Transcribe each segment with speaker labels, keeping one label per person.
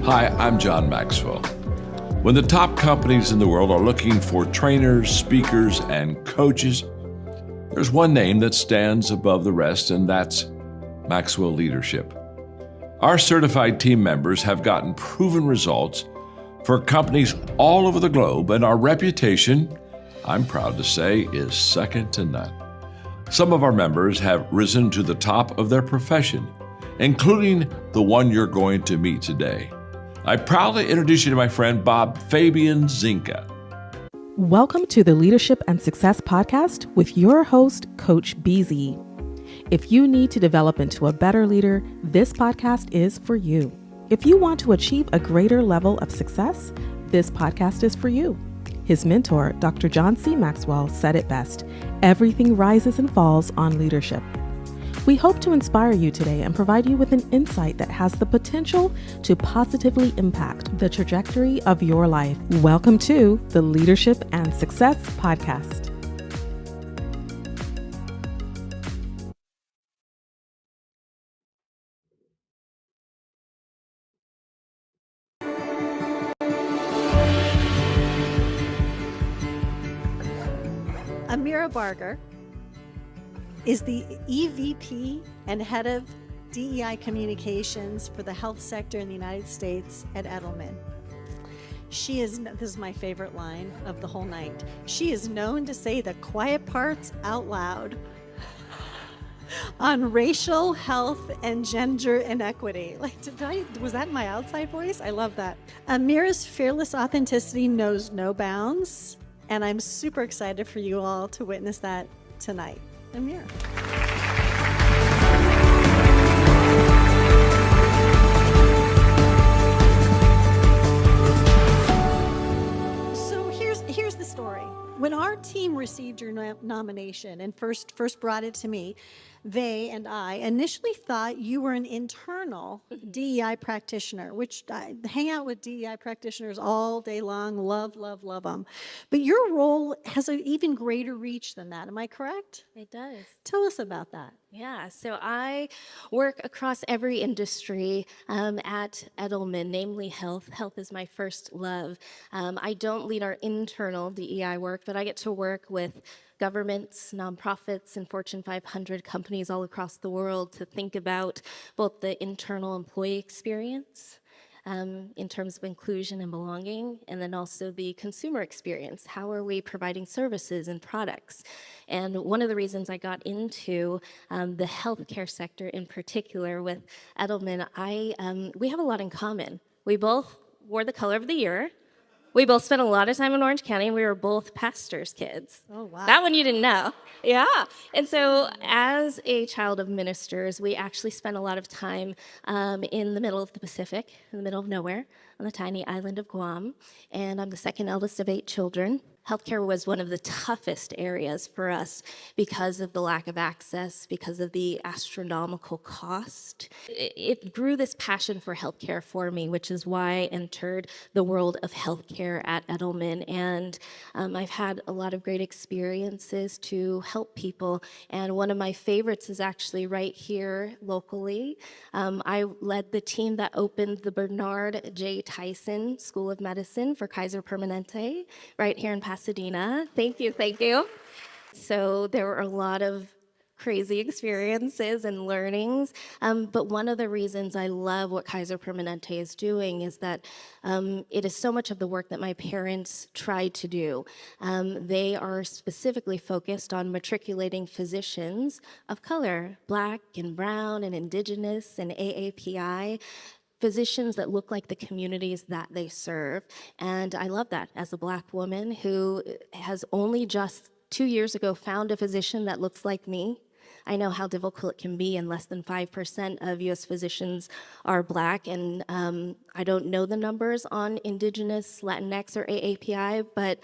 Speaker 1: Hi, I'm John Maxwell. When the top companies in the world are looking for trainers, speakers, and coaches, there's one name that stands above the rest, and that's Maxwell Leadership. Our certified team members have gotten proven results for companies all over the globe, and our reputation, I'm proud to say, is second to none. Some of our members have risen to the top of their profession, including the one you're going to meet today. I proudly introduce you to my friend Bob Fabian Zinka.
Speaker 2: Welcome to the Leadership and Success Podcast with your host, Coach BZ. If you need to develop into a better leader, this podcast is for you. If you want to achieve a greater level of success, this podcast is for you. His mentor, Dr. John C. Maxwell, said it best: everything rises and falls on leadership. We hope to inspire you today and provide you with an insight that has the potential to positively impact the trajectory of your life. Welcome to the Leadership and Success Podcast.
Speaker 3: Amira Barger is the EVP and head of DEI communications for the health sector in the United States at Edelman. This is my favorite line of the whole night. She is known to say the quiet parts out loud on racial, health, and gender inequity. Was that my outside voice? I love that. Amira's fearless authenticity knows no bounds, and I'm super excited for you all to witness that tonight. Amira. So here's the story. When our team received your nomination and first brought it to me, they and I initially thought you were an internal DEI practitioner, which I hang out with DEI practitioners all day long, love them. But your role has an even greater reach than that. Am I correct?
Speaker 4: It does.
Speaker 3: Tell us about that.
Speaker 4: Yeah, so I work across every industry at Edelman, namely health. Health is my first love. I don't lead our internal DEI work, but I get to work with governments, nonprofits, and Fortune 500 companies all across the world to think about both the internal employee experience in terms of inclusion and belonging, and then also the consumer experience. How are we providing services and products? And one of the reasons I got into the healthcare sector in particular with Edelman, we have a lot in common. We both wore the color of the year. We both spent a lot of time in Orange County, and we were both pastors' kids.
Speaker 3: Oh, wow.
Speaker 4: That one you didn't know. Yeah. And so as a child of ministers, we actually spent a lot of time in the middle of the Pacific, in the middle of nowhere, on the tiny island of Guam. And I'm the second eldest of 8 children. Healthcare was one of the toughest areas for us because of the lack of access, because of the astronomical cost. It grew this passion for healthcare for me, which is why I entered the world of healthcare at Edelman. And I've had a lot of great experiences to help people. And one of my favorites is actually right here locally. I led the team that opened the Bernard J. Tyson School of Medicine for Kaiser Permanente right here in Pasadena. Thank you. So there were a lot of crazy experiences and learnings. But one of the reasons I love what Kaiser Permanente is doing is that it is so much of the work that my parents tried to do. They are specifically focused on matriculating physicians of color, Black and Brown and Indigenous and AAPI, physicians that look like the communities that they serve. And I love that as a Black woman who has only just 2 years ago found a physician that looks like me. I know how difficult it can be, and less than 5% of US physicians are Black. And I don't know the numbers on Indigenous, Latinx, or AAPI, but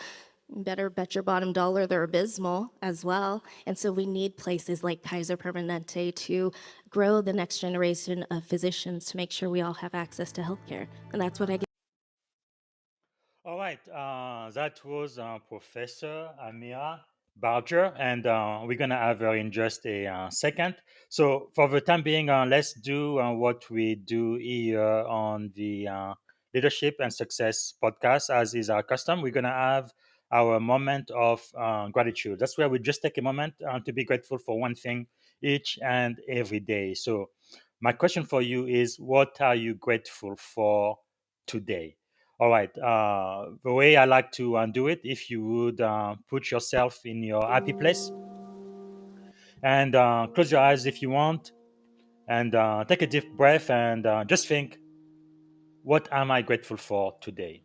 Speaker 4: better bet your bottom dollar they're abysmal as well. And so we need places like Kaiser Permanente to grow the next generation of physicians to make sure we all have access to healthcare. And that's what I get.
Speaker 5: All right, that was Professor Amira Barger, and we're going to have her in just a second. So, for the time being, let's do what we do here on the Leadership and Success podcast, as is our custom. We're going to have our moment of gratitude. That's where we just take a moment to be grateful for one thing each and every day. So, my question for you is, what are you grateful for today? All right. The way I like to do it, if you would put yourself in your happy place and close your eyes if you want, and take a deep breath and just think, what am I grateful for today?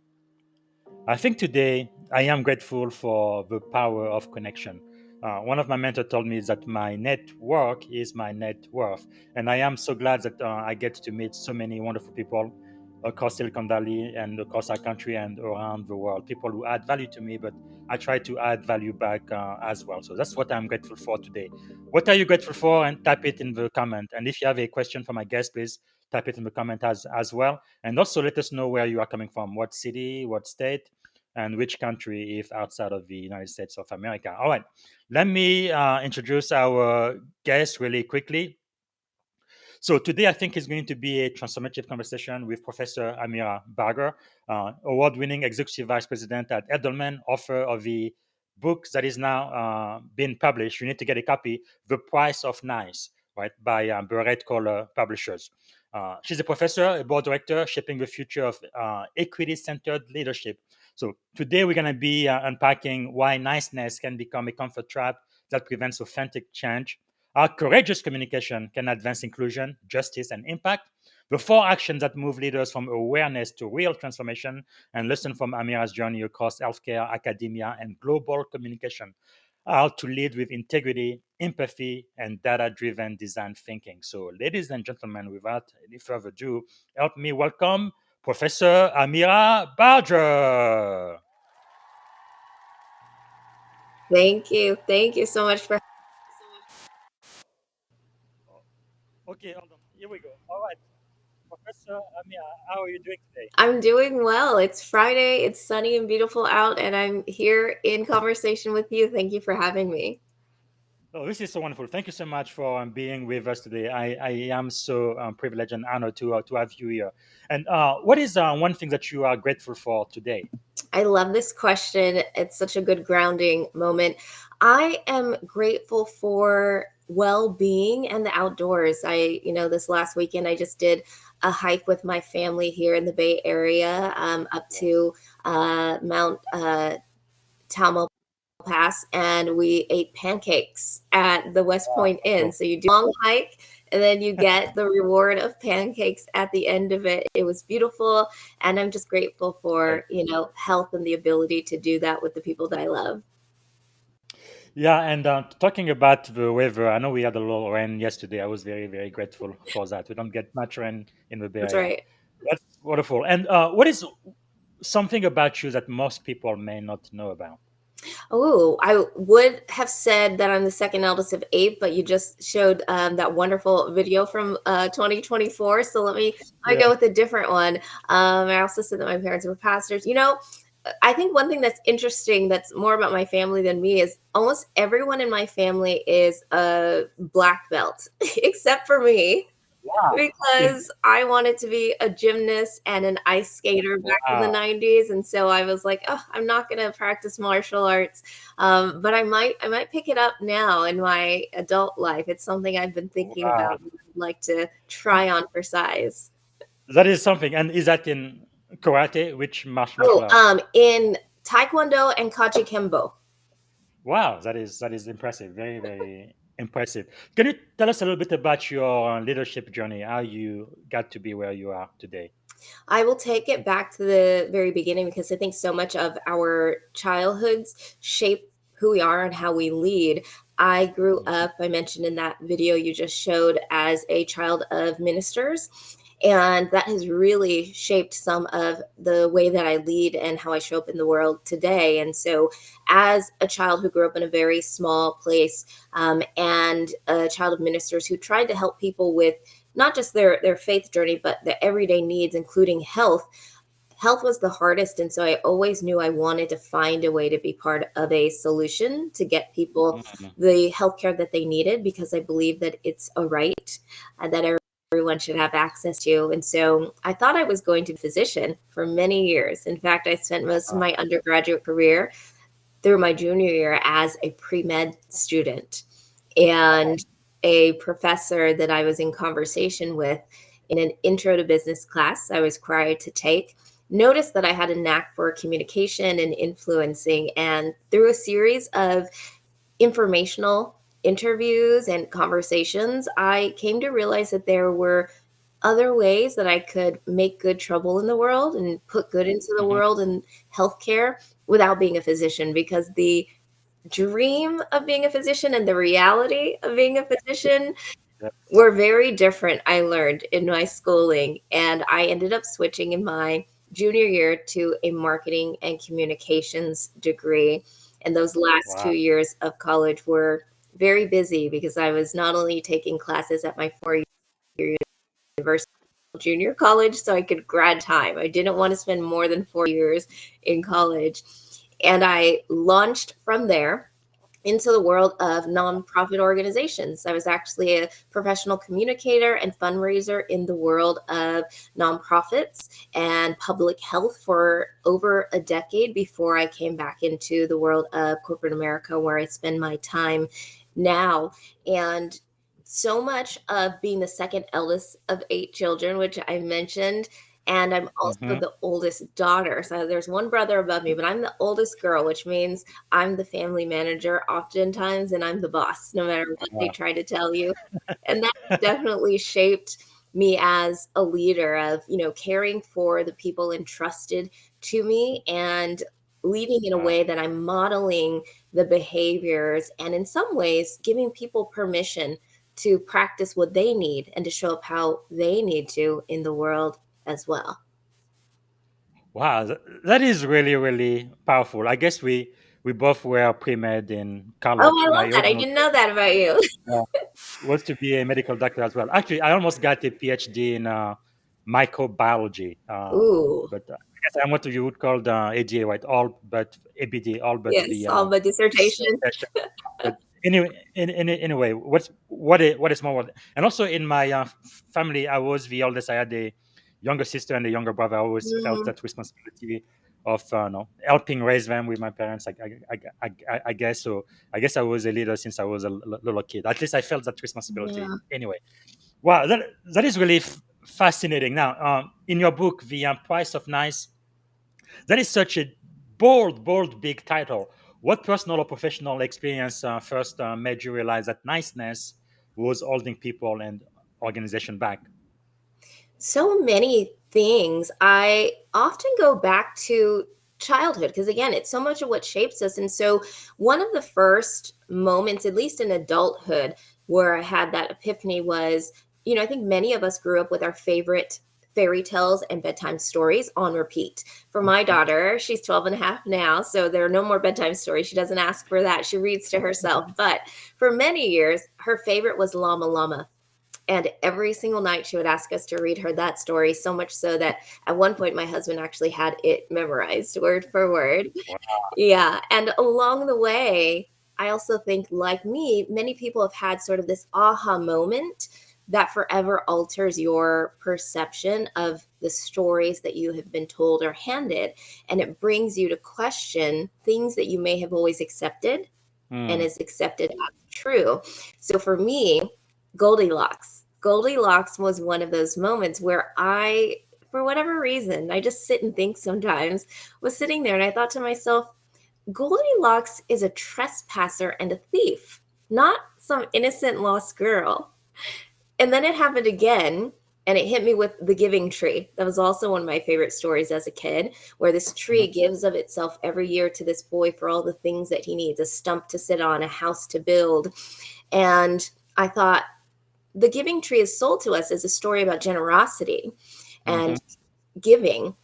Speaker 5: I think today I am grateful for the power of connection. One of my mentors told me that my network is my net worth. And I am so glad that I get to meet so many wonderful people across Silicon Valley and across our country and around the world. People who add value to me, but I try to add value back as well. So that's what I'm grateful for today. What are you grateful for? And type it in the comment. And if you have a question for my guest, please type it in the comment as well. And also let us know where you are coming from, what city, what state, and which country if outside of the United States of America. All right, let me introduce our guest really quickly. So today I think is going to be a transformative conversation with Professor Amira Barger, award-winning executive vice president at Edelman, author of the book that is now being published. You need to get a copy, The Price of Nice, right, by Berrett-Koehler Publishers. She's a professor, a board director, shaping the future of equity-centered leadership. So today we're going to be unpacking why niceness can become a comfort trap that prevents authentic change, how courageous communication can advance inclusion, justice, and impact, the 4 actions that move leaders from awareness to real transformation, and listen from Amira's journey across healthcare, academia, and global communication, how to lead with integrity, empathy, and data-driven design thinking. So, ladies and gentlemen, without any further ado, help me welcome Professor Amira Barger.
Speaker 6: Thank you. Thank you so much for.
Speaker 5: Okay, hold on. Here we go. All right. Professor Amira, how are you doing today?
Speaker 6: I'm doing well. It's Friday. It's sunny and beautiful out, and I'm here in conversation with you. Thank you for having me.
Speaker 5: Oh, this is so wonderful. Thank you so much for being with us today. I am so privileged and honored to have you here. And what is one thing that you are grateful for today?
Speaker 6: I love this question. It's such a good grounding moment. I am grateful for well-being and the outdoors. This last weekend I just did a hike with my family here in the Bay Area, up to Mount Talmo Pass, and we ate pancakes at the West Point Inn. So you do a long hike and then you get the reward of pancakes at the end of it. It was beautiful, and I'm just grateful for, health and the ability to do that with the people that I love.
Speaker 5: Yeah, and talking about the weather, I know we had a little rain yesterday. I was very, very grateful for that. We don't get much rain in the Bay
Speaker 6: That's
Speaker 5: Area.
Speaker 6: right.
Speaker 5: That's wonderful. And what is something about you that most people may not know about?
Speaker 6: Oh, I would have said that I'm the second eldest of 8, but you just showed that wonderful video from 2024. So let me
Speaker 5: Yeah.
Speaker 6: go with a different one. I also said that my parents were pastors. I think one thing that's interesting that's more about my family than me is almost everyone in my family is a black belt, except for me.
Speaker 5: Wow. In,
Speaker 6: because I wanted to be a gymnast and an ice skater back in the
Speaker 5: wow.
Speaker 6: 90s, and so I was like, "Oh, I'm not gonna practice martial arts, but I might pick it up now in my adult life." It's something I've been thinking
Speaker 5: Wow.
Speaker 6: about and I'd like to try on for size.
Speaker 5: That is something. And is that in karate? Which martial
Speaker 6: Oh,
Speaker 5: art?
Speaker 6: in Taekwondo and Kachikembo.
Speaker 5: Wow, that is impressive. Very, very impressive. Can you tell us a little bit about your leadership journey, how you got to be where you are today?
Speaker 6: I will take it back to the very beginning because I think so much of our childhoods shape who we are and how we lead. I grew
Speaker 5: Mhm.
Speaker 6: up, I mentioned in that video you just showed, as a child of ministers. And that has really shaped some of the way that I lead and how I show up in the world today. And so, as a child who grew up in a very small place, and a child of ministers who tried to help people with not just their faith journey, but the everyday needs, including health. Health was the hardest, and so I always knew I wanted to find a way to be part of a solution to get people
Speaker 5: Mhm.
Speaker 6: the healthcare that they needed, because I believe that it's a right that everyone should have access to. And so I thought I was going to be a physician for many years. In fact, I spent most of my undergraduate career through my junior year as a pre-med student.
Speaker 5: Wow.
Speaker 6: And a professor that I was in conversation with in an intro to business class I was required to take noticed that I had a knack for communication and influencing. And through a series of informational interviews and conversations, I came to realize that there were other ways that I could make good trouble in the world and put good into the
Speaker 5: Mhm.
Speaker 6: world and healthcare without being a physician, because the dream of being a physician and the reality of being a physician
Speaker 5: Yeah.
Speaker 6: were very different, I learned in my schooling. And I ended up switching in my junior year to a marketing and communications degree. And those last
Speaker 5: Wow.
Speaker 6: 2 years of college were very busy because I was not only taking classes at my 4 year university, junior college, so I could grad time. I didn't want to spend more than 4 years in college. And I launched from there into the world of nonprofit organizations. I was actually a professional communicator and fundraiser in the world of nonprofits and public health for over a decade before I came back into the world of corporate America, where I spend my time now. And so much of being the second eldest of 8 children, which I mentioned, and I'm also
Speaker 5: Mhm.
Speaker 6: the oldest daughter. So there's one brother above me, but I'm the oldest girl, which means I'm the family manager oftentimes, and I'm the boss, no matter what they
Speaker 5: Wow.
Speaker 6: try to tell you. And that definitely shaped me as a leader of, caring for the people entrusted to me and leading in a
Speaker 5: Wow.
Speaker 6: way that I'm modeling the behaviors and in some ways giving people permission to practice what they need and to show up how they need to in the world as well.
Speaker 5: Wow. That is really, really powerful. I guess we both were pre-med in
Speaker 6: Oh,
Speaker 5: college.
Speaker 6: I
Speaker 5: My
Speaker 6: love that. I
Speaker 5: original
Speaker 6: didn't know that about you.
Speaker 5: goal was to be a medical doctor as well. Actually, I almost got a PhD in microbiology,
Speaker 6: Ooh,
Speaker 5: but I guess I'm what you would call the ADA, right? All but ABD, all but
Speaker 6: yes,
Speaker 5: the
Speaker 6: all my dissertation.
Speaker 5: dissertation. But anyway, anyway, what is more? And also in my family, I was the oldest. I had a younger sister and a younger brother. I always felt
Speaker 6: Mm,
Speaker 5: that responsibility of no, helping raise them with my parents. I guess so. I guess I was a leader since I was a little kid. At least I felt that responsibility.
Speaker 6: yeah.
Speaker 5: Anyway, wow, that is really fascinating. Now, in your book, The Price of Nice, that is such a bold, bold, big title. What personal or professional experience first made you realize that niceness was holding people and organization back?
Speaker 6: So many things. I often go back to childhood because, again, it's so much of what shapes us. And so, one of the first moments, at least in adulthood, where I had that epiphany was, I think many of us grew up with our favorite fairy tales and bedtime stories on repeat. For my
Speaker 5: Mhm.
Speaker 6: daughter, she's 12 and a half now, so there are no more bedtime stories. She doesn't ask for that. She reads to herself. But for many years, her favorite was Llama Llama. And every single night she would ask us to read her that story, so much so that at one point my husband actually had it memorized word for word. Yeah, and along the way, I also think, like me, many people have had sort of this aha moment that forever alters your perception of the stories that you have been told or handed. And it brings you to question things that you may have always accepted and
Speaker 5: Mm.
Speaker 6: is accepted as true. So for me, Goldilocks was one of those moments where I, for whatever reason, I just sit and think sometimes, was sitting there and I thought to myself, Goldilocks is a trespasser and a thief, not some innocent lost girl. And then it happened again, and it hit me with the giving tree. That was also one of my favorite stories as a kid, where this tree gives of itself every year to this boy for all the things that he needs, a stump to sit on, a house to build. And I thought, the giving tree is sold to us as a story about generosity
Speaker 5: Mhm.
Speaker 6: and giving.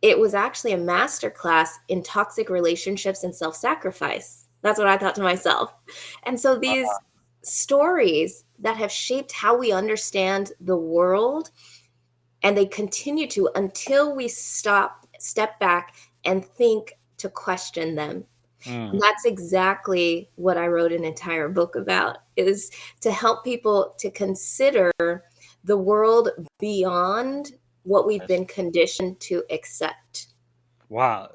Speaker 6: It was actually a masterclass in toxic relationships and self-sacrifice. That's what I thought to myself. And so these stories that have shaped how we understand the world, and they continue to until we step back and think to question them. And
Speaker 5: Mm.
Speaker 6: that's exactly what I wrote an entire book about, is to help people to consider the world beyond what we've
Speaker 5: Yes.
Speaker 6: been conditioned to accept.
Speaker 5: Wow,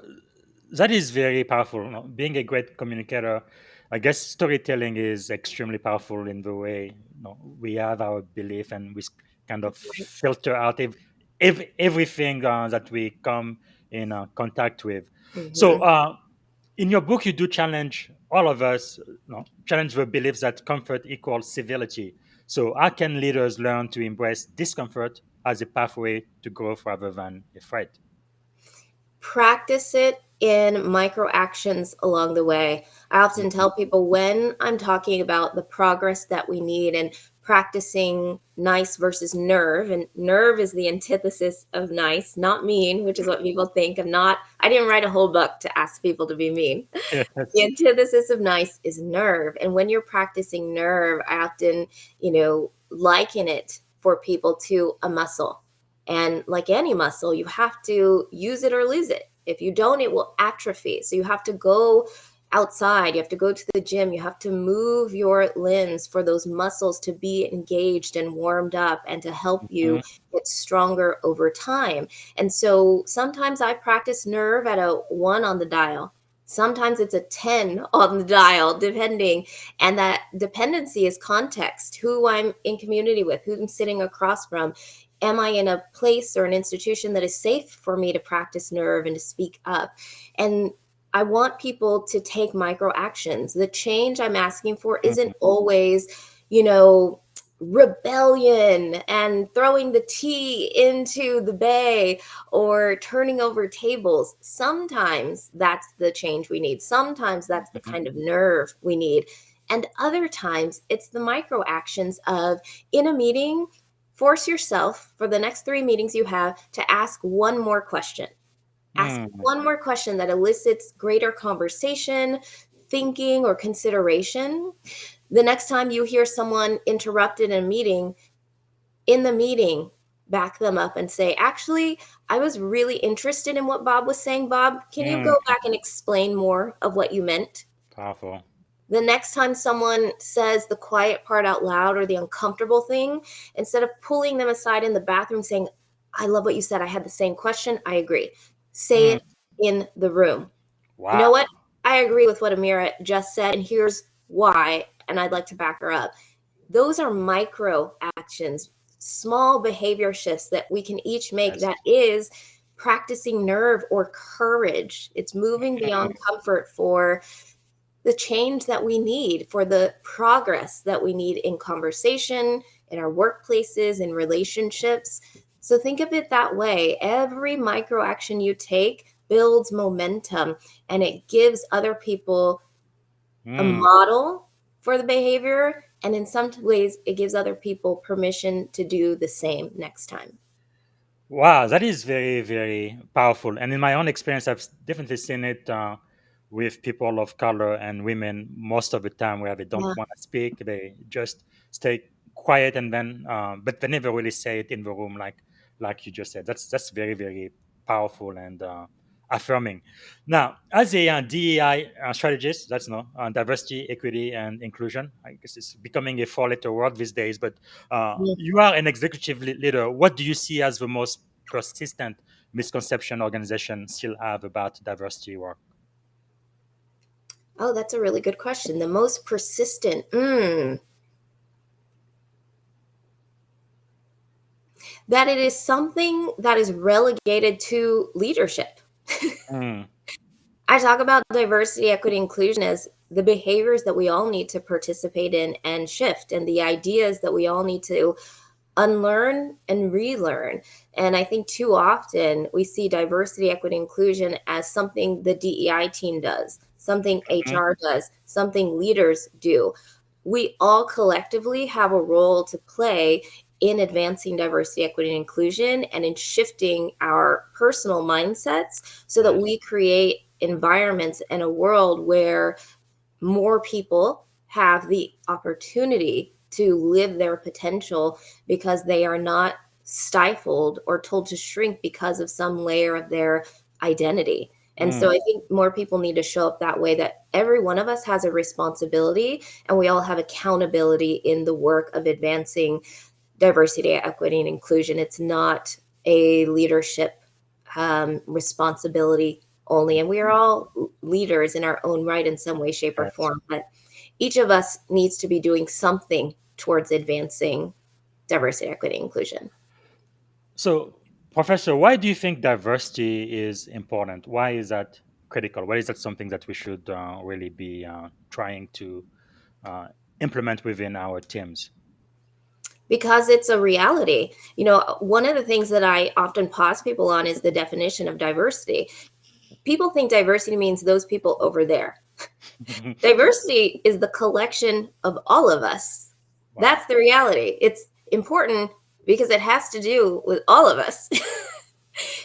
Speaker 5: that is very powerful. Being a great communicator, I guess storytelling is extremely powerful in the way we have our belief and we kind of
Speaker 6: Right.
Speaker 5: filter out everything that we come in contact with. So,
Speaker 6: Mhm.
Speaker 5: in your book, you do challenge all of us, challenge the beliefs that comfort equals civility. So, how can leaders learn to embrace discomfort as a pathway to growth rather than a threat?
Speaker 6: Practice it in micro actions along the way. I often
Speaker 5: Mhm.
Speaker 6: tell people when I'm talking about the progress that we need and practicing nice versus nerve, and nerve is the antithesis of nice, not mean, which is what people think. I didn't write a whole book to ask people to be mean. The
Speaker 5: Yes.
Speaker 6: antithesis of nice is nerve. And when you're practicing nerve, I often, liken it for people to a muscle. And like any muscle, you have to use it or lose it. If you don't, it will atrophy. So you have to go outside, you have to go to the gym, you have to move your limbs for those muscles to be engaged and warmed up and to help you
Speaker 5: Mhm.
Speaker 6: get stronger over time. And so sometimes I practice nerve at a 1 on the dial. Sometimes it's a 10 on the dial, depending. And that dependency is context, who I'm in community with, who I'm sitting across from. Am I in a place or an institution that is safe for me to practice nerve and to speak up? And I want people to take micro actions. The change I'm asking for isn't
Speaker 5: Mhm.
Speaker 6: always, you know, rebellion and throwing the tea into the bay or turning over tables. Sometimes that's the change we need. Sometimes that's the
Speaker 5: Mhm.
Speaker 6: kind of nerve we need. And other times it's the micro actions of, in a meeting, force yourself for the next 3 meetings you have to ask one more question. Ask
Speaker 5: Mm.
Speaker 6: one more question that elicits greater conversation, thinking, or consideration. The next time you hear someone interrupted in a meeting, in the meeting, back them up and say, actually, I was really interested in what Bob was saying. Bob, can you
Speaker 5: Mm.
Speaker 6: go back and explain more of what you meant?
Speaker 5: Powerful.
Speaker 6: The next time someone says the quiet part out loud or the uncomfortable thing, instead of pulling them aside in the bathroom saying, I love what you said. I had the same question. I agree. Say
Speaker 5: Mm.
Speaker 6: it in the room. You know
Speaker 5: Wow.
Speaker 6: what? I agree with what Amira just said, and here's why. And I'd like to back her up. Those are micro actions, small behavior shifts that we can each make
Speaker 5: Yes.
Speaker 6: that is practicing nerve or courage. It's moving
Speaker 5: Mm.
Speaker 6: beyond comfort for the change that we need, for the progress that we need in conversation, in our workplaces, in relationships. So think of it that way. Every micro action you take builds momentum and it gives other people a
Speaker 5: Mm.
Speaker 6: model for the behavior. And in some ways, it gives other people permission to do the same next time.
Speaker 5: Wow, that is very, very powerful. And in my own experience, I've definitely seen it with people of color and women most of the time where they don't
Speaker 6: Yeah.
Speaker 5: want to speak. They just stay quiet and then, but they never really say it in the room like you just said. That's very, very powerful. And affirming. Now, as a DEI strategist, that's no diversity, equity, and inclusion. I guess it's becoming a four-letter word these days. But you are an executive leader. What do you see as the most persistent misconception organizations still have about diversity work?
Speaker 6: Oh, that's a really good question. The most persistent. That it is something that is relegated to leadership.
Speaker 5: Mm,
Speaker 6: I talk about diversity, equity, inclusion as the behaviors that we all need to participate in and shift, and the ideas that we all need to unlearn and relearn. And I think too often we see diversity, equity, inclusion as something the DEI team does, something
Speaker 5: mhm,
Speaker 6: HR does, something leaders do. We all collectively have a role to play in advancing diversity, equity, and inclusion and in shifting our personal mindsets so that
Speaker 5: yes.
Speaker 6: we create environments and a world where more people have the opportunity to live their potential because they are not stifled or told to shrink because of some layer of their identity. And so
Speaker 5: Mm,
Speaker 6: I think more people need to show up that way, that every one of us has a responsibility and we all have accountability in the work of advancing diversity, equity, and inclusion. It's not a leadership responsibility only. And we are all leaders in our own right in some way, shape, or
Speaker 5: yes.
Speaker 6: form. But each of us needs to be doing something towards advancing diversity, equity, inclusion.
Speaker 5: So, Professor, why do you think diversity is important? Why is that critical? Why is that something that we should really be trying to uh, implement within our teams?
Speaker 6: Because it's a reality. You know, one of the things that I often pause people on is the definition of diversity. People think diversity means those people over there. Diversity is the collection of all of us.
Speaker 5: Wow.
Speaker 6: That's the reality. It's important because it has to do with all of us.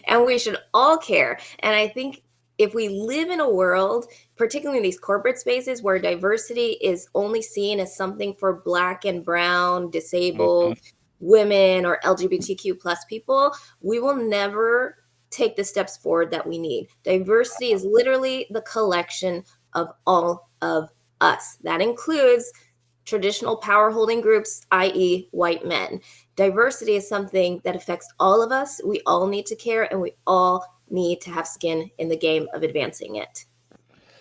Speaker 6: And we should all care. And I think if we live in a world, particularly in these corporate spaces where diversity is only seen as something for Black and Brown,
Speaker 5: Mhm.
Speaker 6: disabled, women, or LGBTQ plus people, we will never take the steps forward that we need. Diversity is literally the collection of all of us. That includes traditional power holding groups, i.e., white men. Diversity is something that affects all of us. We all need to care and we all need to have skin in the game of advancing it.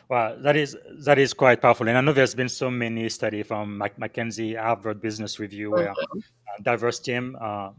Speaker 5: Wow, that is quite powerful. And I know there's been so many studies from McKinsey, Harvard Business Review, where diverse team are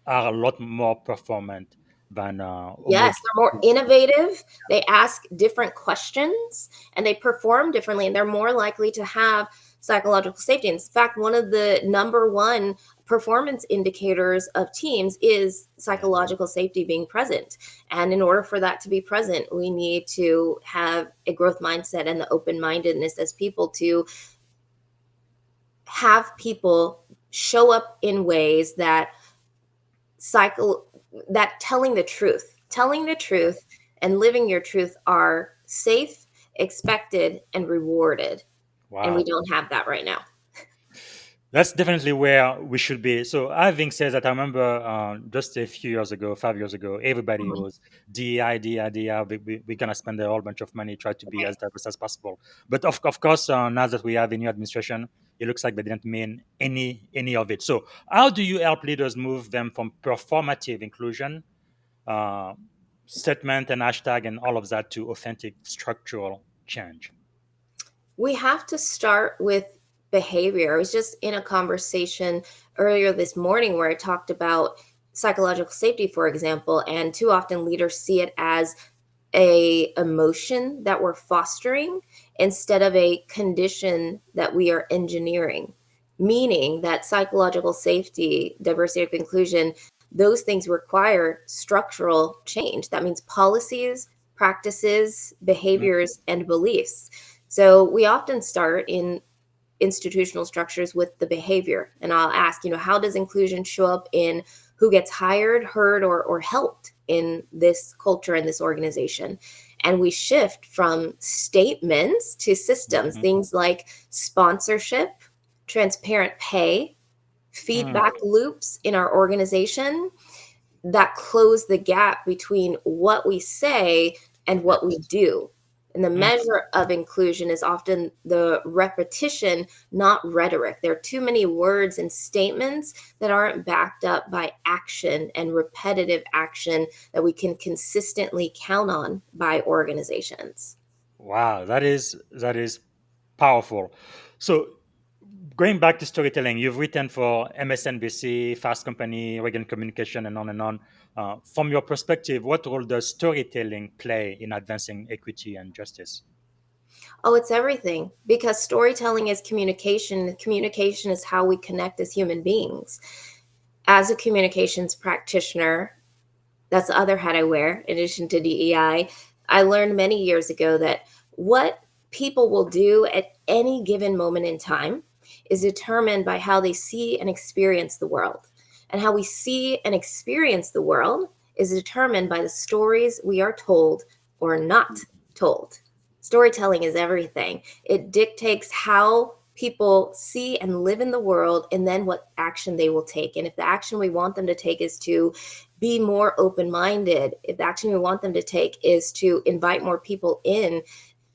Speaker 5: a lot more performant than
Speaker 6: Yes,
Speaker 5: homogeneous.
Speaker 6: they're more innovative. They ask different questions and they perform differently, and they're more likely to have psychological safety. In fact, one of the number one performance indicators of teams is psychological safety being present. And in order for that to be present, we need to have a growth mindset and the open mindedness as people to have people show up in ways that cycle that telling the truth and living your truth are safe, expected, and rewarded, and we
Speaker 5: Wow.
Speaker 6: don't have that right now.
Speaker 5: That's definitely where we should be. So, having said that, I remember just a few years ago, 5 years ago, everybody
Speaker 6: Mhm.
Speaker 5: was DEI, DEI, DEI. We're going to spend a whole bunch of money, try to be as diverse as possible. But of course, now that we have a new administration, it looks like they didn't mean any of it. So, how do you help leaders move them from performative inclusion, uh, statement and hashtag and all of that to authentic structural change?
Speaker 6: We have to start with behavior. I was just in a conversation earlier this morning where I talked about psychological safety, for example, and too often leaders see it as a emotion that we're fostering instead of a condition that we are engineering, meaning that psychological safety, diversity, and inclusion, those things require structural change. That means policies, practices, behaviors, and beliefs. So we often start in institutional structures with the behavior. And I'll ask, how does inclusion show up in who gets hired, heard, or helped in this culture and this organization? And we shift from statements to systems,
Speaker 5: Mhm.
Speaker 6: things like sponsorship, transparent pay,
Speaker 5: Mm,
Speaker 6: feedback loops in our organization that close the gap between what we say and what we
Speaker 1: Yes.
Speaker 6: do. And the
Speaker 5: Mm.
Speaker 6: measure of inclusion is often the repetition, not rhetoric. There are too many words and statements that aren't backed up by action and repetitive action that we can consistently count on by organizations.
Speaker 5: Wow, that is powerful. So going back to storytelling, you've written for MSNBC, Fast Company, Reagan Communication, and on and on. From your perspective, what role does storytelling play in advancing equity and justice?
Speaker 6: Oh, it's everything because storytelling is communication. Communication is how we connect as human beings. As a communications practitioner, that's the other hat I wear in addition to DEI. I learned many years ago that what people will do at any given moment in time is determined by how they see and experience the world. And how we see and experience the world is determined by the stories we are told or not told. Storytelling is everything. It dictates how people see and live in the world and then what action they will take. And if the action we want them to take is to be more open-minded, if the action we want them to take is to invite more people in,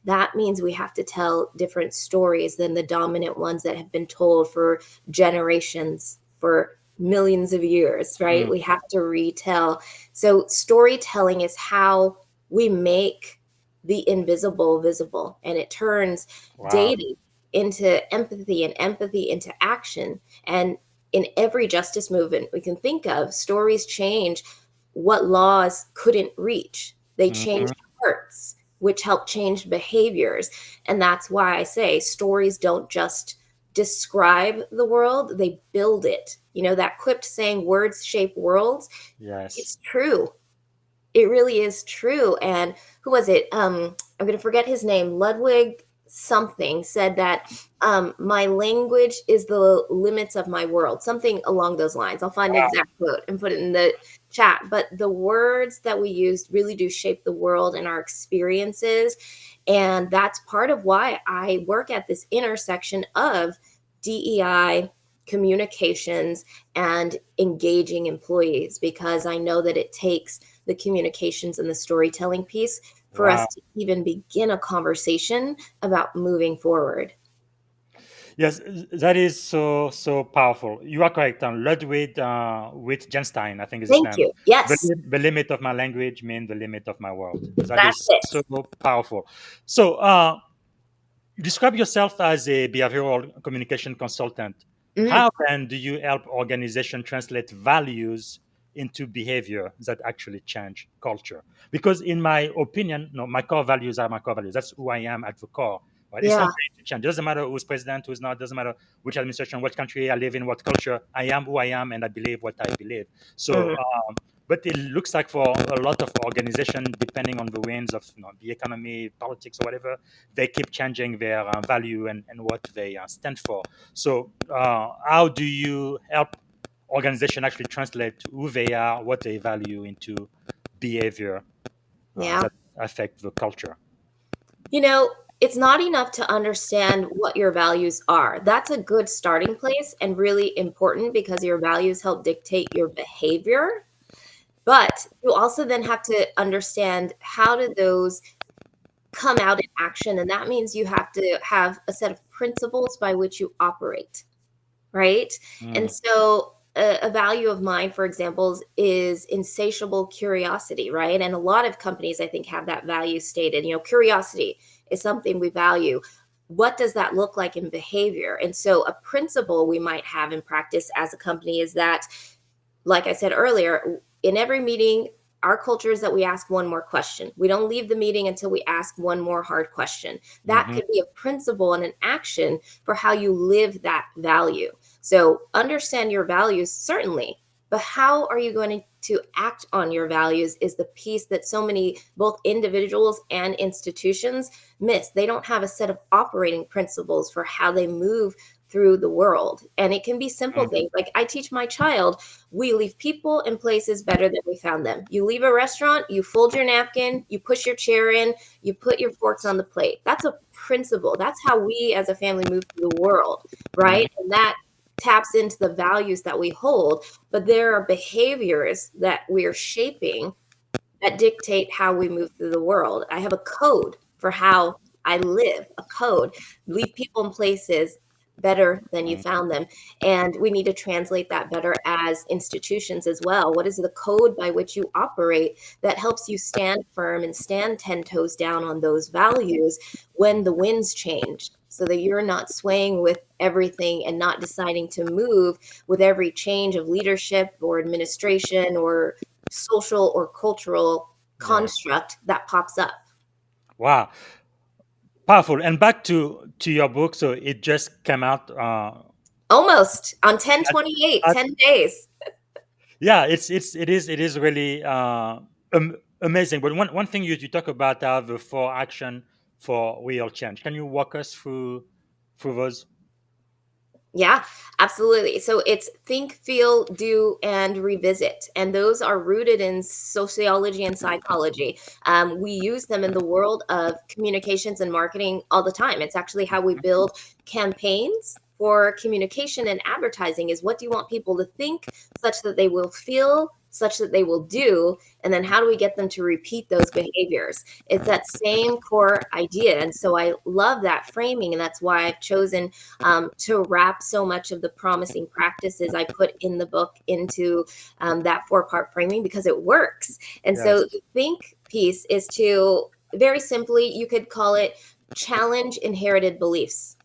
Speaker 6: that means we have to tell different stories than the dominant ones that have been told for generations, for millions of years, right?
Speaker 5: Mm.
Speaker 6: We have to retell. So storytelling is how we make the invisible visible, and it turns
Speaker 5: Wow.
Speaker 6: data into empathy and empathy into action. And in every justice movement we can think of, stories change what laws couldn't reach. They change hearts, which help change behaviors. And that's why I say stories don't just describe the world, they build it. You know, that quipped saying, words shape worlds.
Speaker 5: Yes.
Speaker 6: It's true. It really is true. And who was it? I'm going to forget his name. Ludwig something said that my language is the limits of my world, something along those lines. I'll find the exact quote and put it in the chat. But the words that we use really do shape the world and our experiences. And that's part of why I work at this intersection of DEI, communications, and engaging employees, because I know that it takes the communications and the storytelling piece for us to even begin a conversation about moving forward.
Speaker 5: Yes, that is so powerful. You are correct. Ludwig Wittgenstein, I think is his
Speaker 6: Thank
Speaker 5: name.
Speaker 6: you. Yes,
Speaker 5: The limit of my language means the limit of my world. That
Speaker 6: that's
Speaker 5: is
Speaker 6: it.
Speaker 5: so powerful. So, you describe yourself as a behavioral communication consultant.
Speaker 6: Mhm.
Speaker 5: How then do you help organization translate values into behavior that actually change culture? Because in my opinion, no, my core values are my core values. That's who I am at the core. Right? It's not
Speaker 6: Yeah.
Speaker 5: going to change. It doesn't matter who's president, who's not. Doesn't matter which administration, what country I live in, what culture. I am who I am, and I believe what I believe. So,
Speaker 6: Mhm.
Speaker 5: but it looks like for a lot of organization, depending on the winds of the economy, politics, or whatever, they keep changing their value and what they stand for. So, how do you help organization actually translate who they are, what they value into behavior
Speaker 6: Yeah.
Speaker 5: that affect the culture?
Speaker 6: You know, it's not enough to understand what your values are. That's a good starting place and really important because your values help dictate your behavior. But you also then have to understand how do those come out in action. And that means you have to have a set of principles by which you operate, right? And
Speaker 5: Mm.
Speaker 6: so a value of mine, for example, is insatiable curiosity, right? And a lot of companies, I think, have that value stated. You know, curiosity is something we value. What does that look like in behavior? And so a principle we might have in practice as a company is that, like I said earlier, in every meeting, our culture is that we ask one more question. We don't leave the meeting until we ask one more hard question. That
Speaker 5: Mhm.
Speaker 6: could be a principle and an action for how you live that value. So understand your values, certainly, but how are you going to act on your values is the piece that so many, both individuals and institutions, miss. They don't have a set of operating principles for how they move through the world. And it can be simple
Speaker 5: Mm.
Speaker 6: things. Like I teach my child, we leave people and places better than we found them. You leave a restaurant, you fold your napkin, you push your chair in, you put your forks on the plate. That's a principle. That's how we as a family move through the world, right? And that taps into the values that we hold. But there are behaviors that we're shaping that dictate how we move through the world. I have a code for how I live, a code. Leave people in places better than you
Speaker 5: Mm.
Speaker 6: found them. And we need to translate that better as institutions as well. What is the code by which you operate that helps you stand firm and stand 10 toes down on those values when the winds change, so that you're not swaying with everything and not deciding to move with every change of leadership or administration or social or cultural
Speaker 5: Yeah.
Speaker 6: construct that pops up.
Speaker 5: Wow. Powerful. And back to your book. So it just came out.
Speaker 6: Almost on
Speaker 5: At,
Speaker 6: 10/28,
Speaker 5: at
Speaker 6: 10 days.
Speaker 5: yeah, it is really amazing. But one thing you talk about are the four action for real change. Can you walk us through those?
Speaker 6: Yeah, absolutely. So it's think, feel, do, and revisit. And those are rooted in sociology and psychology. We use them in the world of communications and marketing all the time. It's actually how we build campaigns for communication and advertising is what do you want people to think such that they will feel, such that they will do, and then how do we get them to repeat those behaviors? It's that same core idea. And so I love that framing. And that's why I've chosen to wrap so much of the promising practices I put in the book into that 4-part framing because it works. And so
Speaker 5: Yes.
Speaker 6: the think piece is to very simply, you could call it challenge inherited beliefs.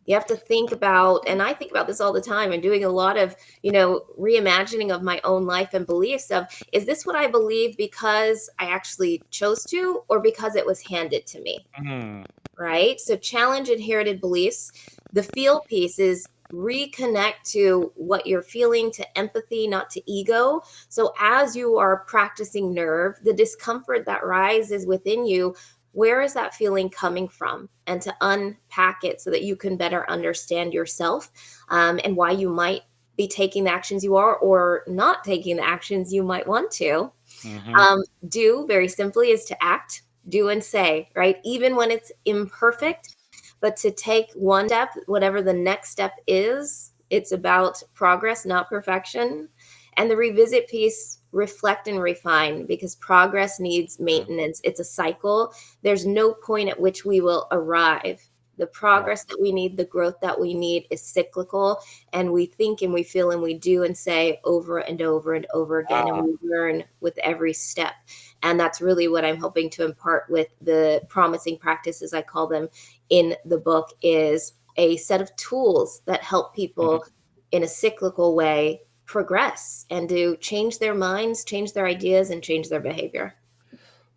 Speaker 6: You have to think about, and I think about this all the time. I'm doing a lot of, reimagining of my own life and beliefs of, is this what I believe because I actually chose to, or because it was handed to me?
Speaker 5: Mm.
Speaker 6: Right? So challenge inherited beliefs. The feel piece is reconnect to what you're feeling, to empathy, not to ego. So as you are practicing nerve, the discomfort that rises within you, where is that feeling coming from? And to unpack it so that you can better understand yourself, and why you might be taking the actions you are or not taking the actions you might want to.
Speaker 5: Hmm.
Speaker 6: Do, very simply, is to act, do, and say, right? Even when it's imperfect, but to take one step, whatever the next step is, it's about progress, not perfection. And the revisit piece, reflect and refine, because progress needs maintenance. It's a cycle. There's no point at which we will arrive. The
Speaker 5: Yeah.
Speaker 6: progress that we need, the growth that we need is cyclical. And we think and we feel and we do and say over and over and over again. And
Speaker 5: Ah,
Speaker 6: we learn with every step. And that's really what I'm hoping to impart with the promising practices, I call them, in the book, is a set of tools that help
Speaker 5: mhm.
Speaker 6: people in a cyclical way progress and to change their minds, change their ideas, and change their behavior.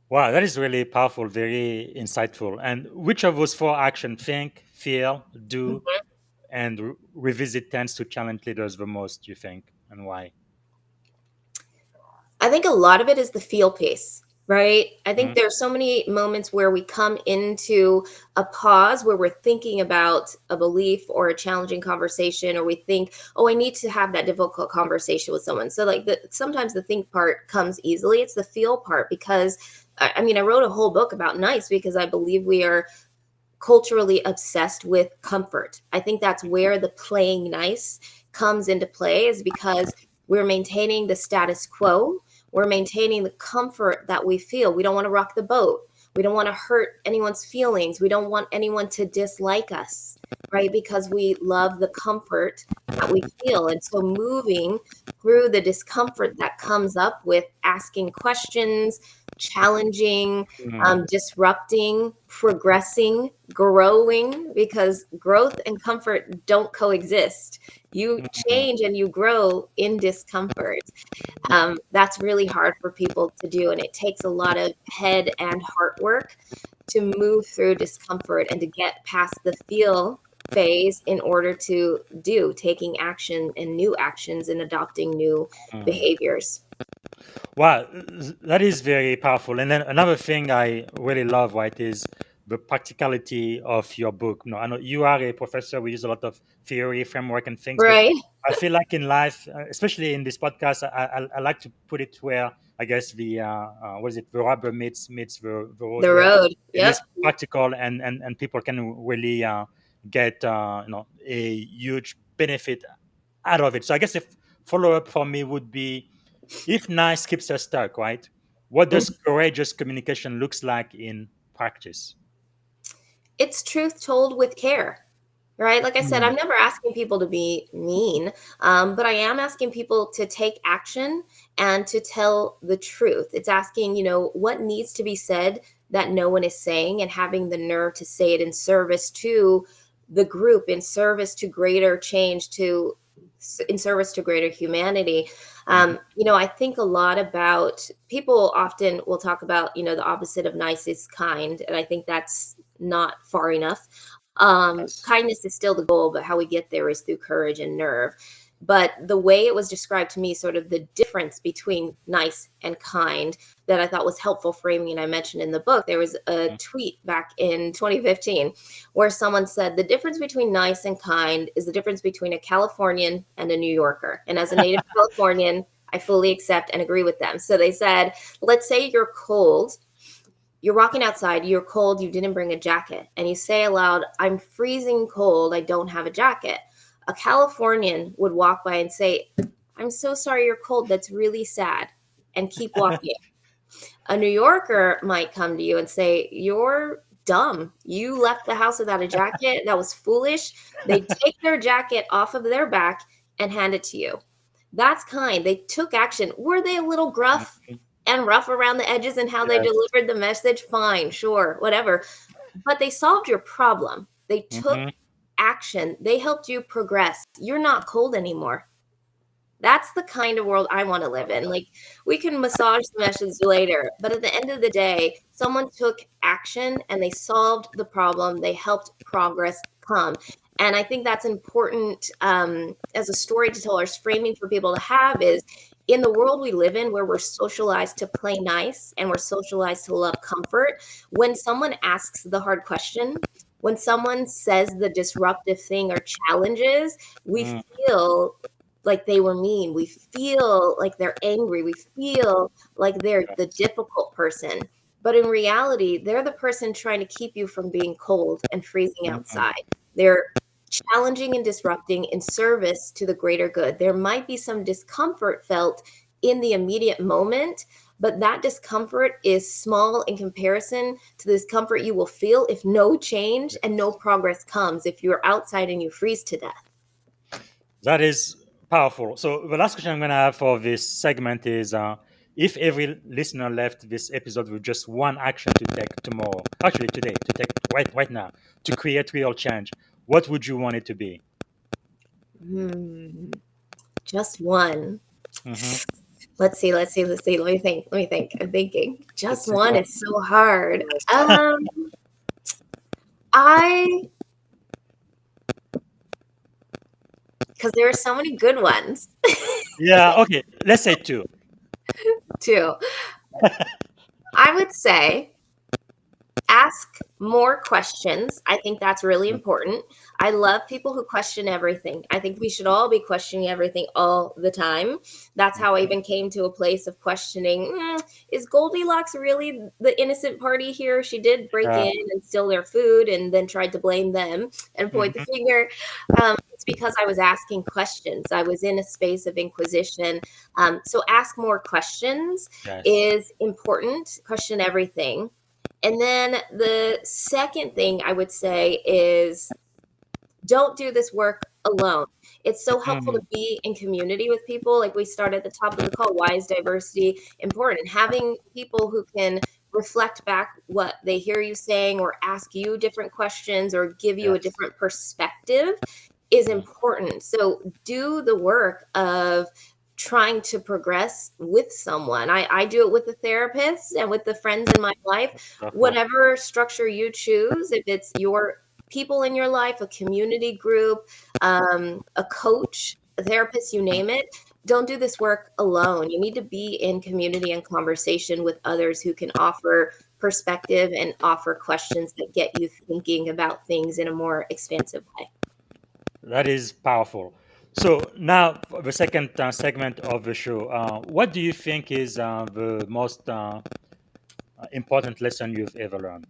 Speaker 5: Wow, that is really powerful, very insightful. And which of those four action think, feel, do, and revisit tends to challenge leaders the most, you think, and why?
Speaker 6: I think a lot of it is the feel piece, right? I think
Speaker 5: Mhm.
Speaker 6: there's so many moments where we come into a pause where we're thinking about a belief or a challenging conversation, or we think, oh, I need to have that difficult conversation with someone. So, like, sometimes the think part comes easily. It's the feel part because, I mean, I wrote a whole book about nice because I believe we are culturally obsessed with comfort. I think that's where the playing nice comes into play, is because we're maintaining the status quo. We're maintaining the comfort that we feel. We don't want to rock the boat. We don't want to hurt anyone's feelings. We don't want anyone to dislike us, right? Because we love the comfort that we feel. And so moving through the discomfort that comes up with asking questions, challenging,
Speaker 5: Mm.
Speaker 6: disrupting, progressing, growing, because growth and comfort don't coexist. You
Speaker 5: Mhm.
Speaker 6: change and you grow in discomfort. That's really hard for people to do. And it takes a lot of head and heart work to move through discomfort and to get past the feel phase in order to do taking action and new actions and adopting new
Speaker 5: Mm.
Speaker 6: behaviors.
Speaker 5: Wow, that is very powerful. And then another thing I really love, right, is the practicality of your book. No, I know you are a professor. We use a lot of theory, framework, and things, but
Speaker 6: Right.
Speaker 5: I feel like in life, especially in this podcast, I like to put it where I guess the what is it, the rubber meets the road,
Speaker 6: The
Speaker 5: where
Speaker 6: road.
Speaker 5: it is
Speaker 6: Yep.
Speaker 5: practical and people can really get a huge benefit out of it. So I guess if follow up for me would be if nice keeps us stuck, right? What does courageous communication looks like in practice?
Speaker 6: It's truth told with care, right? Like I said,
Speaker 5: Mm.
Speaker 6: I'm never asking people to be mean, but I am asking people to take action and to tell the truth. It's asking, what needs to be said that no one is saying, and having the nerve to say it in service to the group, in service to greater change, in service to greater humanity. I think a lot about, people often will talk about, the opposite of nice is kind. And I think that's not far enough.
Speaker 5: Yes.
Speaker 6: Kindness is still the goal, but how we get there is through courage and nerve. But the way it was described to me, sort of the difference between nice and kind, that I thought was helpful framing, and I mentioned in the book, there was a tweet back in 2015 where someone said the difference between nice and kind is the difference between a Californian and a New Yorker. And as a native Californian, I fully accept and agree with them. So they said, let's say you're cold. You're walking outside, you're cold, you didn't bring a jacket, and you say aloud, I'm freezing cold, I don't have a jacket. A Californian would walk by and say, I'm so sorry you're cold, that's really sad, and keep walking. A New Yorker might come to you and say, you're dumb. You left the house without a jacket. That was foolish. They take their jacket off of their back and hand it to you. That's kind. They took action. Were they a little gruff and rough around the edges in how they
Speaker 5: Yes.
Speaker 6: delivered the message? Fine, sure, whatever. But they solved your problem. They took
Speaker 5: Mhm.
Speaker 6: action. They helped you progress. You're not cold anymore. That's the kind of world I want to live in. Like, we can massage the message later, but at the end of the day, someone took action and they solved the problem. They helped progress come. And I think that's important as a story to tell, or framing for people to have, is in the world we live in, where we're socialized to play nice and we're socialized to love comfort. When someone asks the hard question, when someone says the disruptive thing or challenges, we
Speaker 5: Mm.
Speaker 6: feel like they were mean. We feel like they're angry. We feel like they're the difficult person. But in reality, they're the person trying to keep you from being cold and freezing outside. They're challenging and disrupting in service to the greater good. There might be some discomfort felt in the immediate moment, but that discomfort is small in comparison to the discomfort you will feel if no change and no progress comes, if you're outside and you freeze to death.
Speaker 5: That is powerful. So the last question I'm going to have for this segment is, if every listener left this episode with just one action to take tomorrow, actually today, to take right now, to create real change, what would you want it to be?
Speaker 6: Just one.
Speaker 5: Mhm.
Speaker 6: Let's see. Let me think. I'm thinking. Just
Speaker 5: It's
Speaker 6: one
Speaker 5: simple.
Speaker 6: is so hard.
Speaker 5: Yes.
Speaker 6: Because there are so many good ones
Speaker 5: Yeah. Okay. Let's say two.
Speaker 6: too. I would say ask more questions. I think that's really important. I love people who question everything. I think we should all be questioning everything all the time. That's how I even came to a place of questioning, is Goldilocks really the innocent party here? She did break
Speaker 5: Yeah.
Speaker 6: in and steal their food and then tried to blame them and point the
Speaker 5: Mhm.
Speaker 6: finger. It's because I was asking questions. I was in a space of inquisition. So ask more questions
Speaker 5: Yes.
Speaker 6: is important. Question everything. And then the second thing I would say is, don't do this work alone. It's so helpful to
Speaker 5: Mhm.
Speaker 6: be in community with people. Like we started at the top of the call, why is diversity important? Having people who can reflect back what they hear you saying, or ask you different questions, or give you a
Speaker 5: Yes.
Speaker 6: different perspective is important. So do the work of trying to progress with someone. I do it with the therapist and with the friends in my life.
Speaker 5: Powerful.
Speaker 6: Whatever structure you choose, if it's your people in your life, a community group, a coach, a therapist, you name it, don't do this work alone. You need to be in community and conversation with others who can offer perspective and offer questions that get you thinking about things in a more expansive way.
Speaker 5: That is powerful. So now, for the second segment of the show, what do you think is the most important lesson you've ever learned?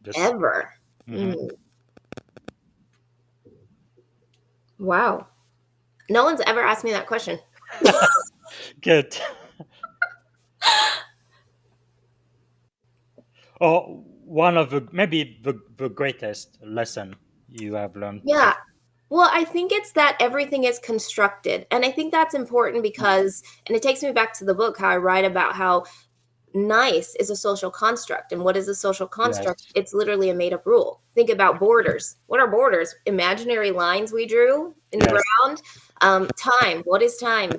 Speaker 5: Just.
Speaker 6: Ever.
Speaker 5: Mhm.
Speaker 6: Mm, wow. No one's ever asked me that question.
Speaker 5: Good. Or one of the maybe the greatest lesson you have learned so
Speaker 6: Yeah. Well, I think it's that everything is constructed. And I think that's important because, and it takes me back to the book, how I write about how nice is a social construct. And what is a social construct?
Speaker 5: Yes.
Speaker 6: It's literally a made up rule. Think about borders. What are borders? Imaginary lines we drew in the
Speaker 5: Yes.
Speaker 6: ground. Time. What is time?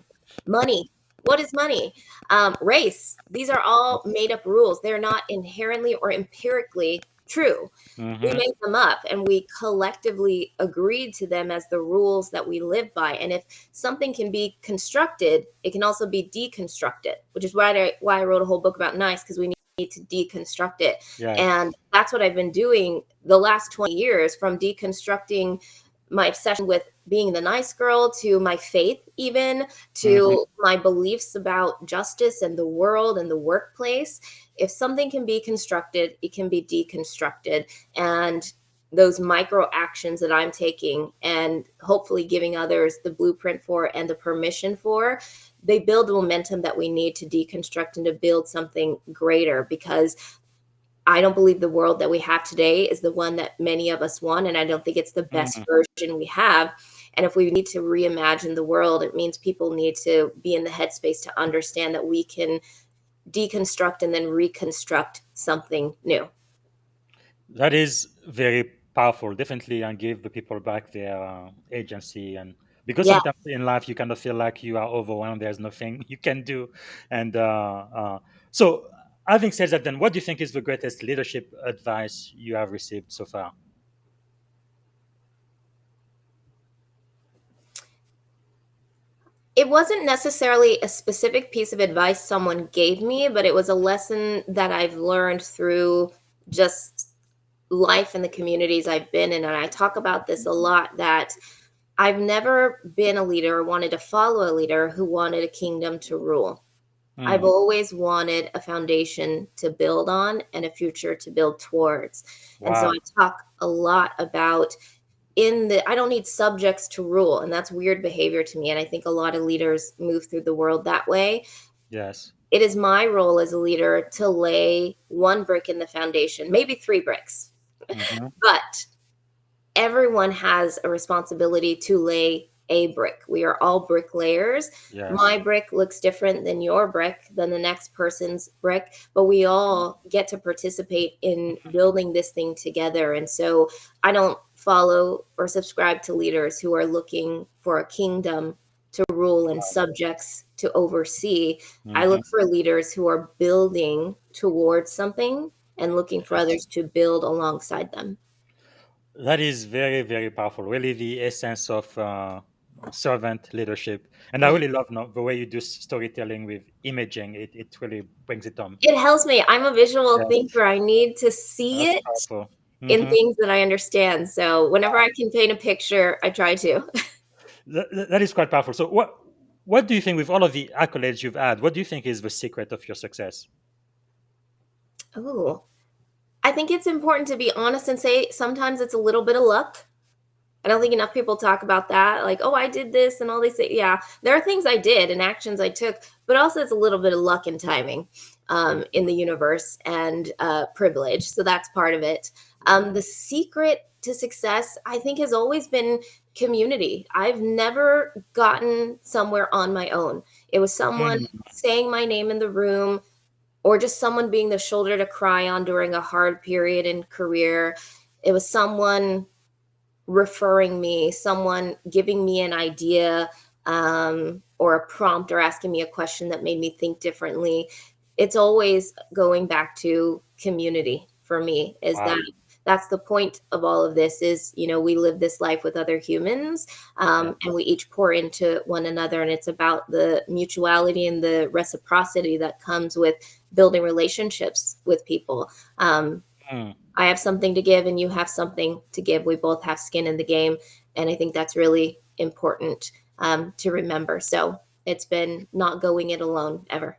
Speaker 6: Money. What is money? Race. These are all made up rules. They're not inherently or empirically true. We
Speaker 5: Mm-hmm.
Speaker 6: made them up and we collectively agreed to them as the rules that we live by. And if something can be constructed, it can also be deconstructed, which is why I wrote a whole book about nice, because we need to deconstruct it.
Speaker 5: Yes.
Speaker 6: And that's what I've been doing the last 20 years, from deconstructing my obsession with being the nice girl to my faith, even to my beliefs about justice and the world and the workplace. If something can be constructed, it can be deconstructed. And those micro actions that I'm taking and hopefully giving others the blueprint for and the permission for, they build the momentum that we need to deconstruct and to build something greater, because I don't believe the world that we have today is the one that many of us want. And I don't think it's the best version we have. And if we need to reimagine the world, it means people need to be in the headspace to understand that we can deconstruct and then reconstruct something new.
Speaker 5: That is very powerful, definitely, and give the people back their agency. And because
Speaker 6: Yeah.
Speaker 5: sometimes in life you kind of feel like you are overwhelmed, there's nothing you can do. And so, having said that, then what do you think is the greatest leadership advice you have received so far?
Speaker 6: It wasn't necessarily a specific piece of advice someone gave me, but it was a lesson that I've learned through just life in the communities I've been in. And I talk about this a lot, that I've never been a leader or wanted to follow a leader who wanted a kingdom to rule. I've
Speaker 5: Mm,
Speaker 6: always wanted a foundation to build on and a future to build towards. And so
Speaker 5: wow.
Speaker 6: I talk a lot about, I don't need subjects to rule, and that's weird behavior to me, and I think a lot of leaders move through the world that way.
Speaker 5: Yes.
Speaker 6: It is my role as a leader to lay one brick in the foundation, maybe three bricks,
Speaker 5: Hmm.
Speaker 6: but everyone has a responsibility to lay a brick. We are all bricklayers.
Speaker 5: Yes.
Speaker 6: My brick looks different than your brick, than the next person's brick, but we all get to participate in building this thing together. And so I don't follow or subscribe to leaders who are looking for a kingdom to rule and subjects to oversee. I
Speaker 5: Hmm.
Speaker 6: look for leaders who are building towards something and looking for
Speaker 5: Yes.
Speaker 6: others to build alongside them.
Speaker 5: That is very, very powerful. Really, the essence of servant leadership. And I
Speaker 6: Yeah.
Speaker 5: really love the way you do storytelling with imaging. It really brings it home.
Speaker 6: It helps me. I'm a visual
Speaker 5: Yes,
Speaker 6: thinker. I need to see
Speaker 5: that's
Speaker 6: it
Speaker 5: powerful.
Speaker 6: in
Speaker 5: Hmm.
Speaker 6: things that I understand. So whenever I can paint a picture, I try to.
Speaker 5: That is quite powerful. So, what do you think, with all of the accolades you've had, what do you think is the secret of your success?
Speaker 6: Oh, I think it's important to be honest and say sometimes it's a little bit of luck. I don't think enough people talk about that. Like, oh, I did this and all these things. Yeah, there are things I did and actions I took, but also it's a little bit of luck and timing in the universe, and privilege. So that's part of it. The secret to success, I think, has always been community. I've never gotten somewhere on my own. It was someone
Speaker 5: Mm,
Speaker 6: saying my name in the room, or just someone being the shoulder to cry on during a hard period in career. It was someone referring me, someone giving me an idea, or a prompt, or asking me a question that made me think differently. It's always going back to community for me, is
Speaker 5: wow.
Speaker 6: that that's the point of all of this. Is, we live this life with other humans,
Speaker 5: Yeah.
Speaker 6: and we each pour into one another, and it's about the mutuality and the reciprocity that comes with building relationships with people.
Speaker 5: Mm.
Speaker 6: I have something to give and you have something to give. We both have skin in the game. And I think that's really important, to remember. So it's been not going it alone ever.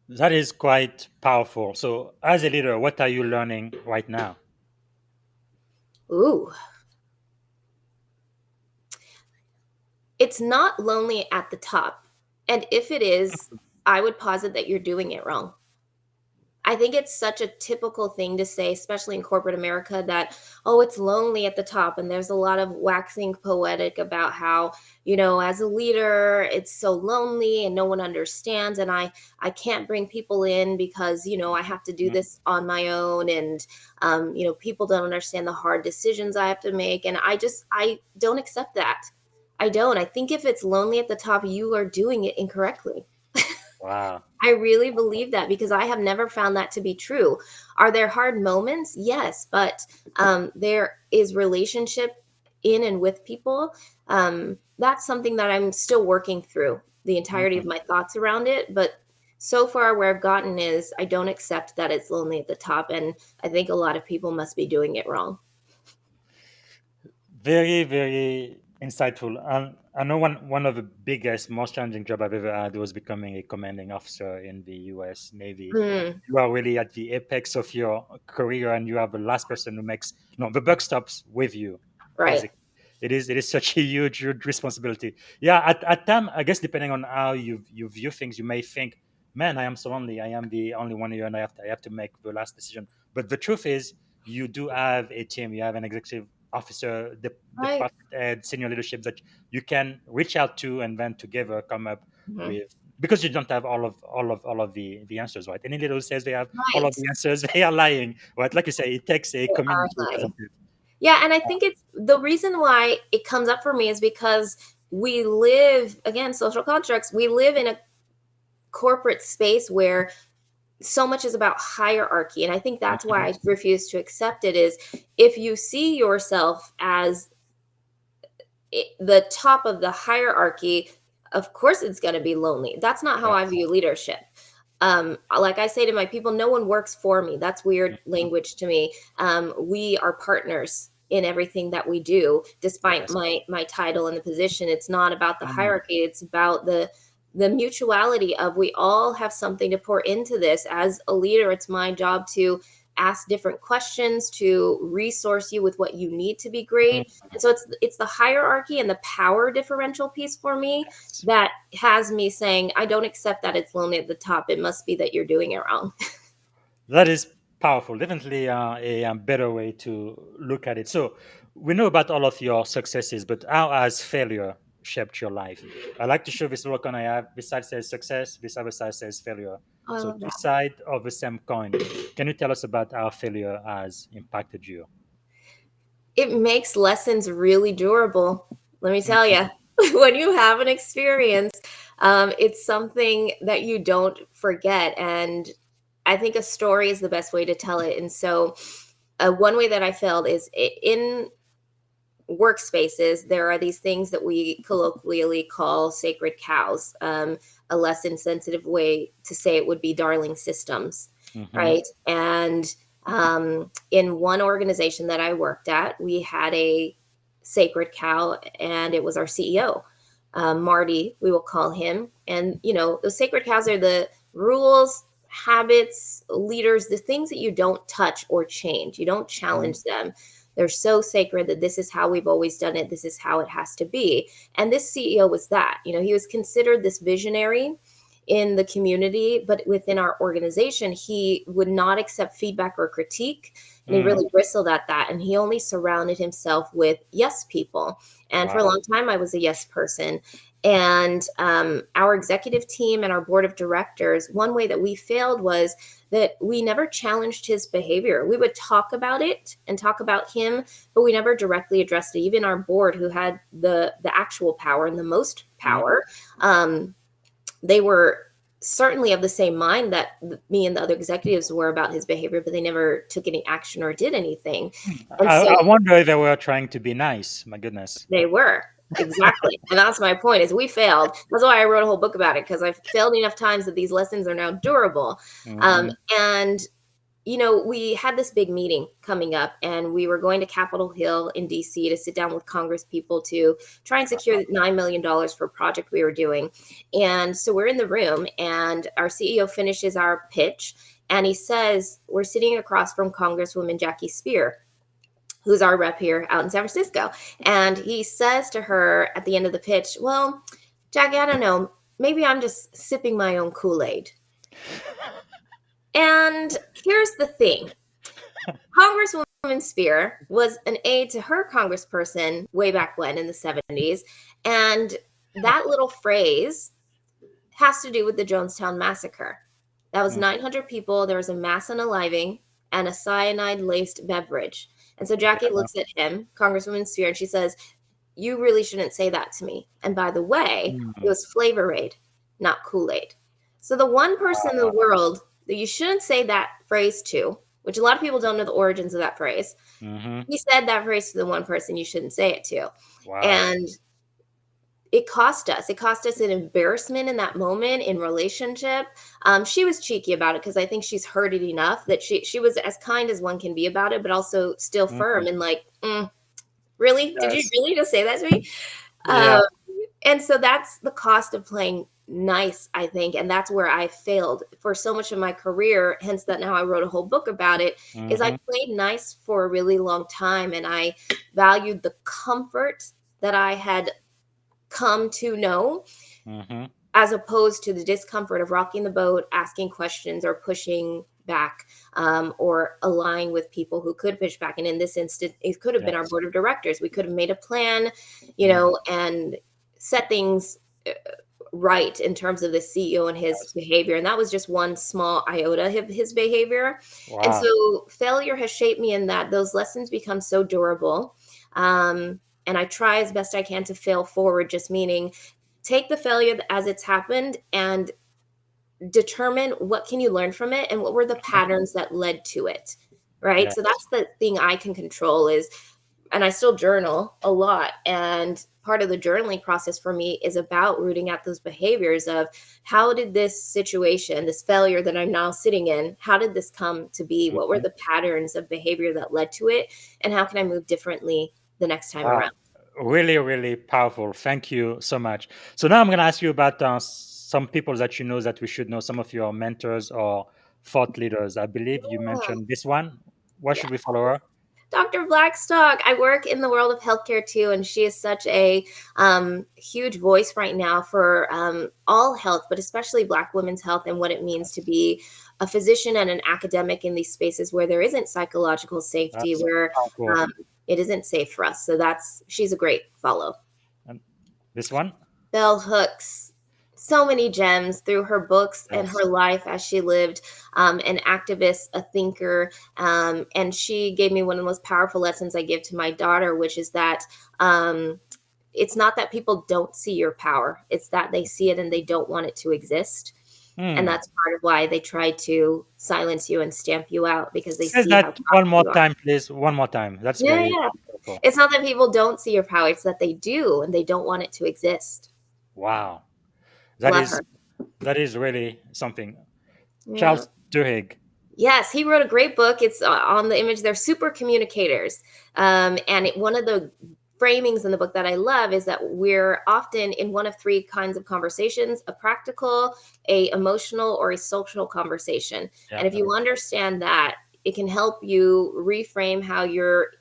Speaker 5: That is quite powerful. So, as a leader, what are you learning right now?
Speaker 6: Ooh, it's not lonely at the top. And if it is, I would posit that you're doing it wrong. I think it's such a typical thing to say, especially in corporate America, that, oh, it's lonely at the top. And there's a lot of waxing poetic about how, as a leader, it's so lonely and no one understands. And I can't bring people in because, I have to do this on my own. And, people don't understand the hard decisions I have to make. And I don't accept that. I don't. I think if it's lonely at the top, you are doing it incorrectly.
Speaker 5: Wow.
Speaker 6: I really believe that because I have never found that to be true. Are there hard moments? Yes, but there is relationship in and with people. That's something that I'm still working through the entirety of my thoughts around it. But so far, where I've gotten is I don't accept that it's lonely at the top. And I think a lot of people must be doing it wrong.
Speaker 5: Very, very insightful. I know one of the biggest, most challenging job I've ever had was becoming a commanding officer in the U.S. Navy.
Speaker 6: Mm,
Speaker 5: You are really at the apex of your career, and you are the last person who makes no. The buck stops with you,
Speaker 6: right.
Speaker 5: basically. It is such a huge responsibility. Yeah, at time, I guess depending on how you view things, you may think, man, I am so lonely. I am the only one here, and I have to make the last decision. But the truth is, you do have a team. You have an executive officer,
Speaker 6: Right.
Speaker 5: department head, senior leadership that you can reach out to, and then together come up
Speaker 6: Mhm.
Speaker 5: with, because you don't have all of the answers, right? Any leader who says they have all of
Speaker 6: Right.
Speaker 5: the answers, they are lying, right? Like you say, it takes a
Speaker 6: They are
Speaker 5: community,
Speaker 6: lying.
Speaker 5: doesn't it?
Speaker 6: Yeah, and I think it's the reason why it comes up for me is because we live, again, social constructs, we live in a corporate space where so much is about hierarchy. And I think that's why I refuse to accept it is if you see yourself as the top of the hierarchy, of course it's going to be lonely. That's not how I
Speaker 5: Yes.
Speaker 6: view leadership. Like I say to my people, no one works for me. That's weird language to me. We are partners in everything that we do, despite
Speaker 5: Yes.
Speaker 6: my title and the position. It's not about the
Speaker 5: Mm.
Speaker 6: hierarchy. It's about the mutuality of we all have something to pour into this. As a leader, it's my job to ask different questions, to resource you with what you need to be
Speaker 5: Mm.
Speaker 6: great. And so it's the hierarchy and the power differential piece for me that has me saying, I don't accept that it's lonely at the top. It must be that you're doing it wrong.
Speaker 5: That is powerful. Definitely a better way to look at it. So we know about all of your successes, but how has failure shaped your life? I like to show this look on I have. This side says success, this other side says failure.
Speaker 6: Oh, I
Speaker 5: So
Speaker 6: love
Speaker 5: two
Speaker 6: that.
Speaker 5: sides of the same coin. Can you tell us about how failure has impacted you?
Speaker 6: It makes lessons really durable. Let me tell you, when you have an experience, it's something that you don't forget. And I think a story is the best way to tell it. And so, one way that I failed is in workspaces, there are these things that we colloquially call sacred cows. A less insensitive way to say it would be darling systems,
Speaker 5: Mm-hmm.
Speaker 6: right? And in one organization that I worked at, we had a sacred cow, and it was our CEO, Marty, we will call him. And, those sacred cows are the rules, habits, leaders, the things that you don't touch or change. You don't challenge them. They're so sacred that this is how we've always done it. This is how it has to be. And this CEO was that. He was considered this visionary in the community, but within our organization, he would not accept feedback or critique. And he
Speaker 5: Mm.
Speaker 6: really bristled at that. And he only surrounded himself with yes people. And for a
Speaker 5: Wow.
Speaker 6: long time, I was a yes person. And our executive team and our board of directors, one way that we failed was that we never challenged his behavior. We would talk about it and talk about him, but we never directly addressed it. Even our board, who had the actual power and the most power, they were certainly of the same mind that me and the other executives were about his behavior, but they never took any action or did anything. And
Speaker 5: I,
Speaker 6: so
Speaker 5: I wonder if they were trying to be nice. My goodness.
Speaker 6: they were. Exactly. And that's my point is we failed. That's why I wrote a whole book about it, because I've failed enough times that these lessons are now durable.
Speaker 5: Mm-hmm.
Speaker 6: And we had this big meeting coming up, and we were going to Capitol Hill in DC to sit down with Congress people to try and secure $9 million for a project we were doing. And so we're in the room, and our CEO finishes our pitch, and he says, we're sitting across from Congresswoman Jackie Spear, who's our rep here out in San Francisco. And he says to her at the end of the pitch, well, Jackie, I don't know, maybe I'm just sipping my own Kool-Aid. And here's the thing. Congresswoman Spear was an aide to her congressperson way back when in the 70s. And that little phrase has to do with the Jonestown Massacre. That was 900 people. There was a mass unaliving and a cyanide-laced beverage. And so Jackie looks at him, Congresswoman Spear, and she says, "You really shouldn't say that to me. And by the way, it was Flavor-Aid, not Kool-Aid." So the one person in the world that you shouldn't say that phrase to, which a lot of people don't know the origins of that phrase, he said that phrase to the one person you shouldn't say it to.
Speaker 5: Wow.
Speaker 6: And it cost us. It cost us an embarrassment in that moment in relationship. She was cheeky about it because I think she's heard it enough that she was as kind as one can be about it, but also still firm and like, really? Did you really just say that to me?
Speaker 5: Yeah.
Speaker 6: And so that's the cost of playing nice, I think. And that's where I failed for so much of my career. Hence that now I wrote a whole book about it, is I played nice for a really long time. And I valued the comfort that I had come to know as opposed to the discomfort of rocking the boat, asking questions or pushing back or aligning with people who could push back. And in this instance, it could have been our board of directors. We could have made a plan, you know, and set things right in terms of the CEO and his behavior. And that was just one small iota of his behavior.
Speaker 5: Wow.
Speaker 6: And so failure has shaped me in that those lessons become so durable. And I try as best I can to fail forward, just meaning take the failure as it's happened and determine what can you learn from it and what were the patterns that led to it, right?
Speaker 5: Yes.
Speaker 6: So that's the thing I can control is, and I still journal a lot. And part of the journaling process for me is about rooting out those behaviors of how did this situation, this failure that I'm now sitting in, how did this come to be? What were the patterns of behavior that led to it? And how can I move differently the next time around?
Speaker 5: Really, really powerful. Thank you so much. So now I'm going to ask you about some people that you know that we should know, some of your mentors or thought leaders. I believe you mentioned this one. What should we follow her?
Speaker 6: Dr. Blackstock. I work in the world of healthcare too, and she is such a huge voice right now for all health, but especially Black women's health and what it means to be a physician and an academic in these spaces where there isn't psychological safety,
Speaker 5: That's
Speaker 6: where
Speaker 5: powerful.
Speaker 6: it isn't safe for us. So she's a great follow.
Speaker 5: And this one?
Speaker 6: Bell Hooks. So many gems through her books and her life as she lived, an activist, a thinker. And she gave me one of the most powerful lessons I give to my daughter, which is that it's not that people don't see your power. It's that they see it and they don't want it to exist. And that's part of why they try to silence you and stamp you out, because they
Speaker 5: Say
Speaker 6: see
Speaker 5: that one more
Speaker 6: you are.
Speaker 5: time, please. One more time. That's very powerful.
Speaker 6: It's not that people don't see your power. It's that they do and they don't want it to exist.
Speaker 5: Wow.
Speaker 6: Love her.
Speaker 5: That is really something.
Speaker 6: Yeah.
Speaker 5: Charles Duhigg.
Speaker 6: Yes, he wrote a great book. It's on the image. They're super communicators. And one of the framings in the book that I love is that we're often in one of three kinds of conversations: a practical, a emotional, or a social conversation.
Speaker 5: Yeah.
Speaker 6: And if you understand that, it can help you reframe how you're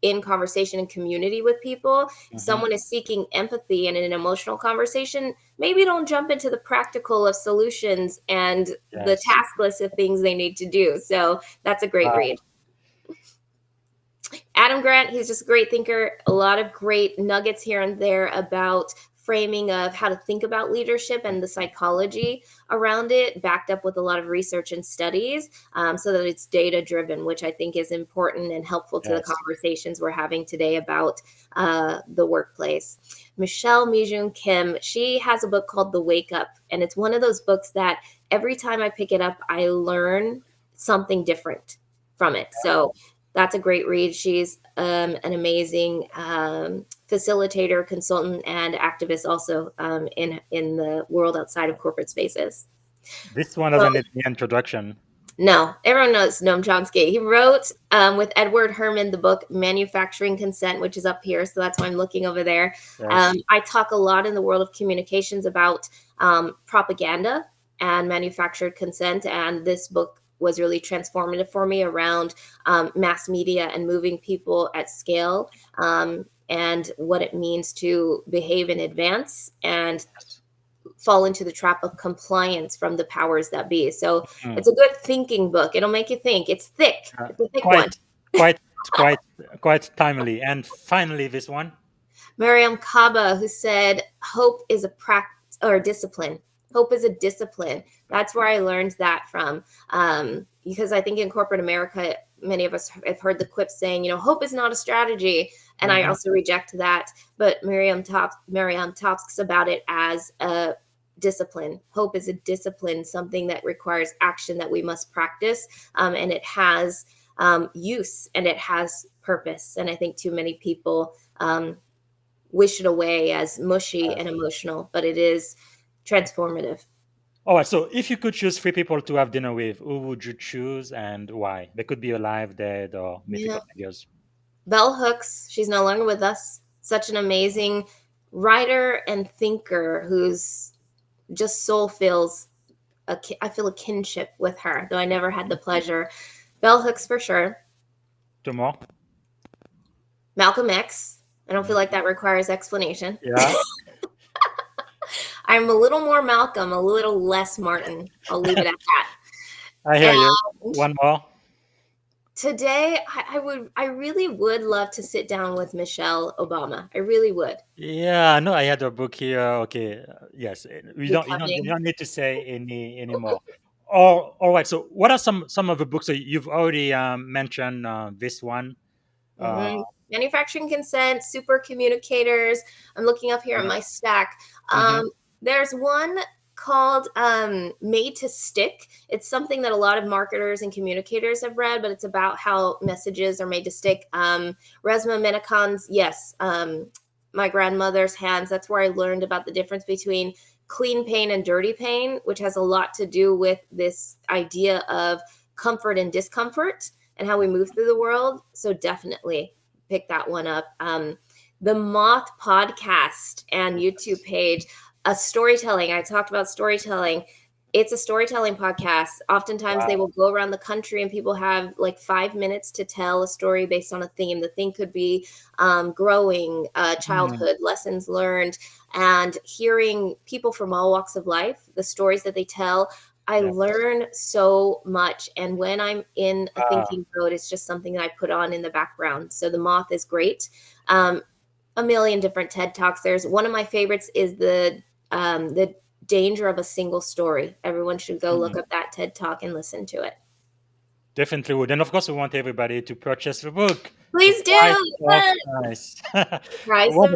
Speaker 6: in conversation and community with people. If someone is seeking empathy in an emotional conversation, maybe don't jump into the practical of solutions and the task list of things they need to do. So that's a great read. Adam Grant, he's just a great thinker. A lot of great nuggets here and there about framing of how to think about leadership and the psychology around it, backed up with a lot of research and studies, so that it's data driven, which I think is important and helpful to the conversations we're having today about the workplace. Michelle Mijun Kim, she has a book called The Wake Up, and it's one of those books that every time I pick it up, I learn something different from it. So that's a great read. She's an amazing facilitator, consultant, and activist also in the world outside of corporate spaces.
Speaker 5: This one doesn't need the introduction.
Speaker 6: No, everyone knows Noam Chomsky. He wrote with Edward Herman the book Manufacturing Consent, which is up here. So that's why I'm looking over there. I talk a lot in the world of communications about propaganda and manufactured consent. And this book was really transformative for me around mass media and moving people at scale, and what it means to behave in advance and fall into the trap of compliance from the powers that be. So
Speaker 5: Mm.
Speaker 6: it's a good thinking book. It'll make you think. It's thick. It's a thick one.
Speaker 5: Quite, quite, quite timely. And finally, this one.
Speaker 6: Miriam Kaba, who said, hope is a practice or discipline. Hope is a discipline. That's where I learned that from. Because I think in corporate America, many of us have heard the quip saying, hope is not a strategy. And I also reject that. But Miriam talks about it as a discipline. Hope is a discipline, something that requires action that we must practice. And it has use and it has purpose. And I think too many people wish it away as mushy and emotional, but it is transformative.
Speaker 5: All right. So if you could choose 3 people to have dinner with, who would you choose and why? They could be alive, dead, or mythical figures.
Speaker 6: Bell Hooks, she's no longer with us. Such an amazing writer and thinker whose just soul feels, I feel a kinship with her, though I never had the pleasure. Bell Hooks for sure.
Speaker 5: 2 more.
Speaker 6: Malcolm X. I don't feel like that requires explanation.
Speaker 5: Yeah.
Speaker 6: I'm a little more Malcolm, a little less Martin. I'll leave it at that.
Speaker 5: I hear you. 1 more.
Speaker 6: Today, I really would love to sit down with Michelle Obama. I really would.
Speaker 5: Yeah, no, I had a book here. Okay, yes, you don't need to say anymore. All right. So, what are some of the books? So you've already mentioned this one.
Speaker 6: Manufacturing Consent, Super Communicators. I'm looking up here on my stack. There's one called Made to Stick. It's something that a lot of marketers and communicators have read, but it's about how messages are made to stick. Resmaa Menakhan's, yes, My Grandmother's Hands. That's where I learned about the difference between clean pain and dirty pain, which has a lot to do with this idea of comfort and discomfort and how we move through the world. So definitely pick that one up. The Moth podcast and YouTube page, storytelling. I talked about storytelling. It's a storytelling podcast. Oftentimes they will go around the country and people have like 5 minutes to tell a story based on a theme. The theme could be growing, childhood, lessons learned, and hearing people from all walks of life, the stories that they tell. I learn so much. And when I'm in a thinking mode, it's just something that I put on in the background. So The Moth is great. A million different TED Talks. There's one of my favorites is the danger of a single story. Everyone should go look up that TED Talk and listen to it.
Speaker 5: Definitely would. And of course, we want everybody to purchase the book.
Speaker 6: Please do.
Speaker 5: Nice.
Speaker 6: Price of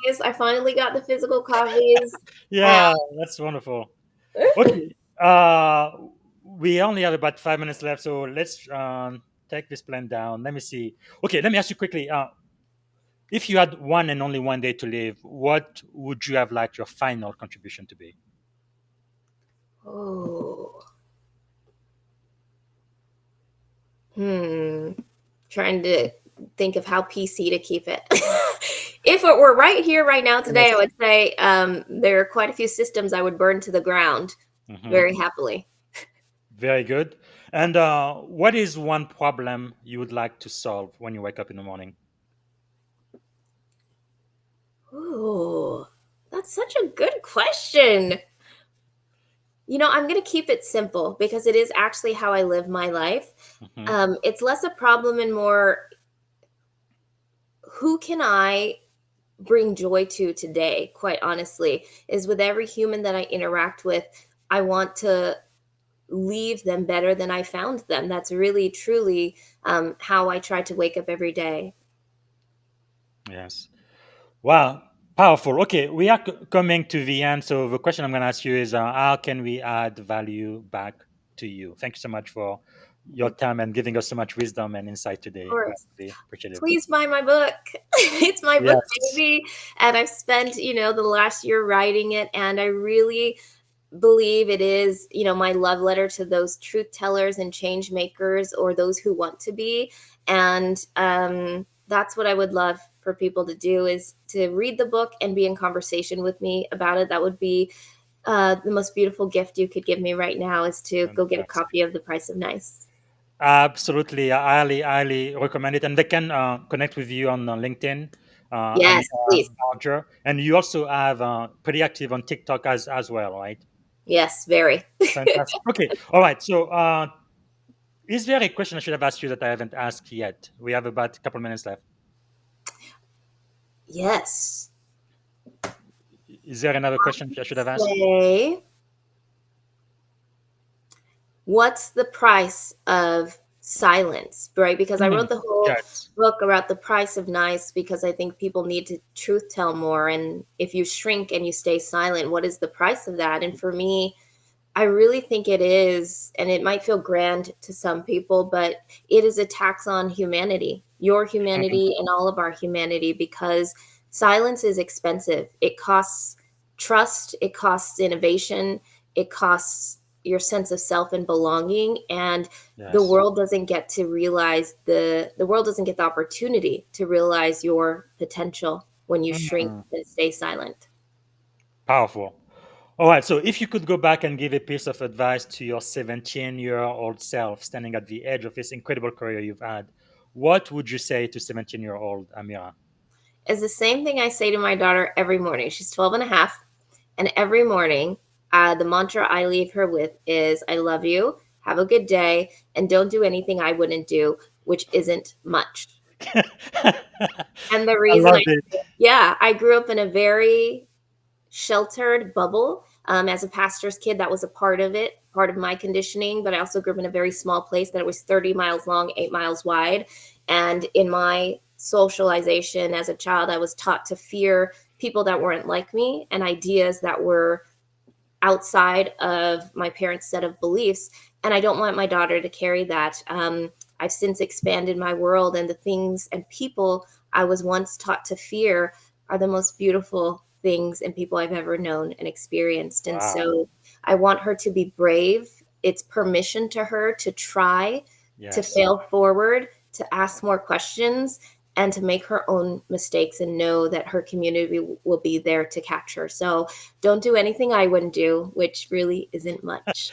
Speaker 6: Nice. I finally got the physical copies.
Speaker 5: Yeah, that's wonderful. Okay. We only have about 5 minutes left, so let's take this plan down. Let me see. Okay, let me ask you quickly. If you had one and only one day to live, what would you have liked your final contribution to be?
Speaker 6: Oh. Trying to think of how PC to keep it. If it were right here, right now, today, I would say there are quite a few systems I would burn to the ground very happily.
Speaker 5: Very good. And what is one problem you would like to solve when you wake up in the morning?
Speaker 6: Ooh, that's such a good question. I'm going to keep it simple because it is actually how I live my life. It's less a problem and more, who can I bring joy to today, quite honestly, is with every human that I interact with, I want to leave them better than I found them. That's really, truly how I try to wake up every day.
Speaker 5: Yes. Wow. Powerful. Okay, we are coming to the end. So the question I'm going to ask you is, how can we add value back to you? Thank you so much for your time and giving us so much wisdom and insight today.
Speaker 6: Of course.
Speaker 5: Really appreciate it.
Speaker 6: Please buy my book. It's my book, baby. And I've spent, the last year writing it. And I really believe it is, my love letter to those truth tellers and change makers, or those who want to be. And that's what I would love for people to do, is to read the book and be in conversation with me about it. That would be the most beautiful gift you could give me right now, is to go get a copy of The Price of Nice.
Speaker 5: Absolutely. I highly recommend it. And they can connect with you on LinkedIn.
Speaker 6: Yes,
Speaker 5: Amira
Speaker 6: please.
Speaker 5: Barger, and you also have pretty active on TikTok as well, right?
Speaker 6: Yes, very.
Speaker 5: Fantastic. Okay, all right. So, is there a question I should have asked you that I haven't asked yet? We have about a couple minutes left.
Speaker 6: Yes.
Speaker 5: Is there another question I should have asked?
Speaker 6: Say, what's the price of silence, right? Because I
Speaker 5: Hmm,
Speaker 6: wrote the whole
Speaker 5: yes.
Speaker 6: book about the price of nice because I think people need to truth tell more. And if you shrink and you stay silent, what is the price of that? And for me, I really think it is, and it might feel grand to some people, but it is a tax on humanity, your
Speaker 5: Mhm.
Speaker 6: humanity, and all of our humanity, because silence is expensive. It costs trust, it costs innovation, it costs your sense of self and belonging. And the
Speaker 5: Yes.
Speaker 6: world doesn't get to realize the world doesn't get the opportunity to realize your potential when you shrink
Speaker 5: Mm,
Speaker 6: and stay silent.
Speaker 5: powerful. All right. So, if you could go back and give a piece of advice to your 17-year-old self standing at the edge of this incredible career you've had, what would you say to 17-year-old Amira?
Speaker 6: Is the same thing I say to my daughter every morning. She's 12 and a half. And every morning, the mantra I leave her with is I love you, have a good day, and don't do anything I wouldn't do, which isn't much.
Speaker 5: I
Speaker 6: And the reason
Speaker 5: love it.
Speaker 6: yeah, I grew up in a very sheltered bubble. As a pastor's kid, that was a part of it, part of my conditioning. But I also grew up in a very small place that was 30 miles long, 8 miles wide. And in my socialization as a child, I was taught to fear people that weren't like me and ideas that were outside of my parents' set of beliefs. And I don't want my daughter to carry that. I've since expanded my world, and the things and people I was once taught to fear are the most beautiful things and people I've ever known and experienced. And
Speaker 5: Wow.
Speaker 6: so I want her to be brave. It's permission to her to try, to
Speaker 5: Yes.
Speaker 6: fail forward, to ask more questions, and to make her own mistakes and know that her community will be there to catch her. So don't do anything I wouldn't do, which really isn't much.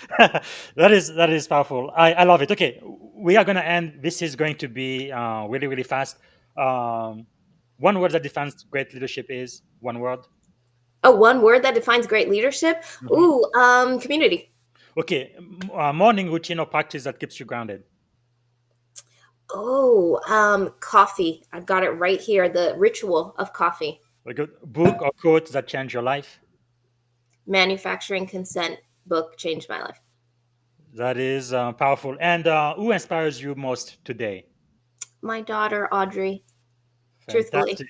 Speaker 5: That is powerful. I love it. Okay, we are going to end. This is going to be really really fast. Um, one word that defines great leadership is one word.
Speaker 6: Oh, one word that defines great leadership.
Speaker 5: Mhm.
Speaker 6: Ooh, community.
Speaker 5: Okay, morning routine or practice that keeps you grounded.
Speaker 6: Oh, coffee. I've got it right here. The ritual of coffee.
Speaker 5: A good book or quote that changed your life.
Speaker 6: Manufacturing Consent book changed my life.
Speaker 5: That is powerful. And who inspires you most today?
Speaker 6: My daughter, Audrey, truthfully,
Speaker 5: Fantastic.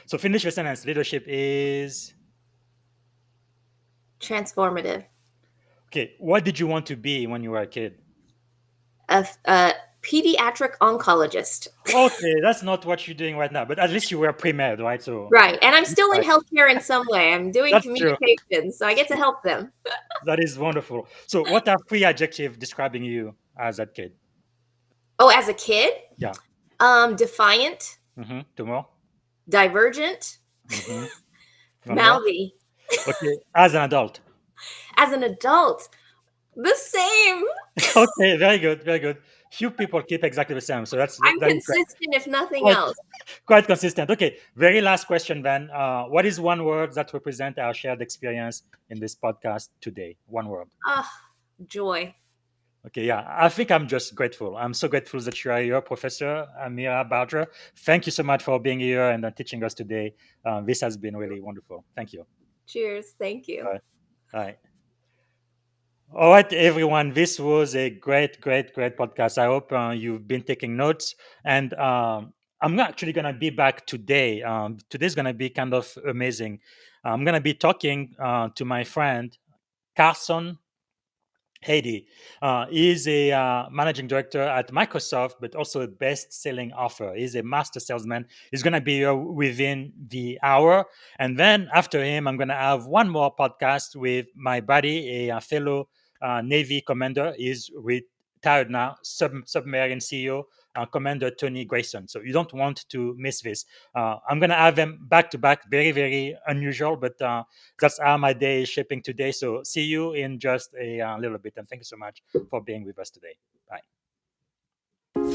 Speaker 5: So finish your sentence. Leadership is
Speaker 6: transformative.
Speaker 5: okay. What did you want to be when you were a kid?
Speaker 6: A pediatric oncologist.
Speaker 5: Okay, that's not what you're doing right now, but at least you were pre-med, right? So
Speaker 6: Right. And I'm
Speaker 5: that's
Speaker 6: still in
Speaker 5: right.
Speaker 6: healthcare in some way. I'm doing
Speaker 5: That's true.
Speaker 6: communications, so I get to help them.
Speaker 5: That is wonderful. So, what are three adjectives describing you as a kid?
Speaker 6: Oh, as a kid,
Speaker 5: Yeah.
Speaker 6: defiant,
Speaker 5: Two more.
Speaker 6: divergent,
Speaker 5: Mm-hmm. One more.
Speaker 6: mouthy.
Speaker 5: Okay. As an adult.
Speaker 6: As an adult, the same.
Speaker 5: Okay. Very good. Very good. Few people keep exactly the same, so
Speaker 6: I'm
Speaker 5: that is great.
Speaker 6: consistent, if nothing
Speaker 5: Quite
Speaker 6: else.
Speaker 5: quite consistent. Okay. Very last question, then. What is one word that represents our shared experience in this podcast today? One word.
Speaker 6: Ah, joy.
Speaker 5: Okay, yeah, I think I'm just grateful. I'm so grateful that you are here, Professor Amira Barger. Thank you so much for being here and teaching us today. This has been really wonderful. Thank you.
Speaker 6: Cheers. Thank you.
Speaker 5: All right. All right. All right, everyone. This was a great, great, great podcast. I hope you've been taking notes. And I'm actually going to be back today. Today's going to be kind of amazing. I'm going to be talking to my friend, Carson Haiti. He's a managing director at Microsoft, but also a best-selling author. He's a master salesman. He's going to be here within the hour, and then after him, I'm going to have one more podcast with my buddy, a fellow Navy commander. He's retired now, submarine CEO. Commander Tony Grayson. So you don't want to miss this. I'm going to have them back to back, very, very unusual, but that's how my day is shaping today. So see you in just a little bit. And thank you so much for being with us today. Bye.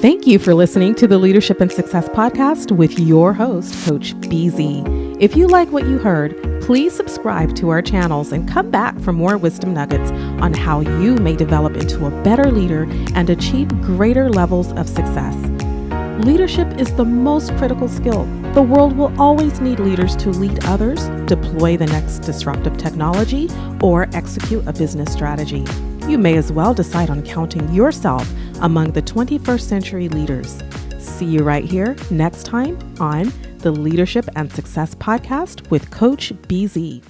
Speaker 2: Thank you for listening to the Leadership and Success Podcast with your host, Coach BZ. If you like what you heard, please subscribe to our channels and come back for more wisdom nuggets on how you may develop into a better leader and achieve greater levels of success. Leadership is the most critical skill. The world will always need leaders to lead others, deploy the next disruptive technology, or execute a business strategy. You may as well decide on counting yourself among the 21st century leaders. See you right here next time on the Leadership and Success Podcast with Coach BZ.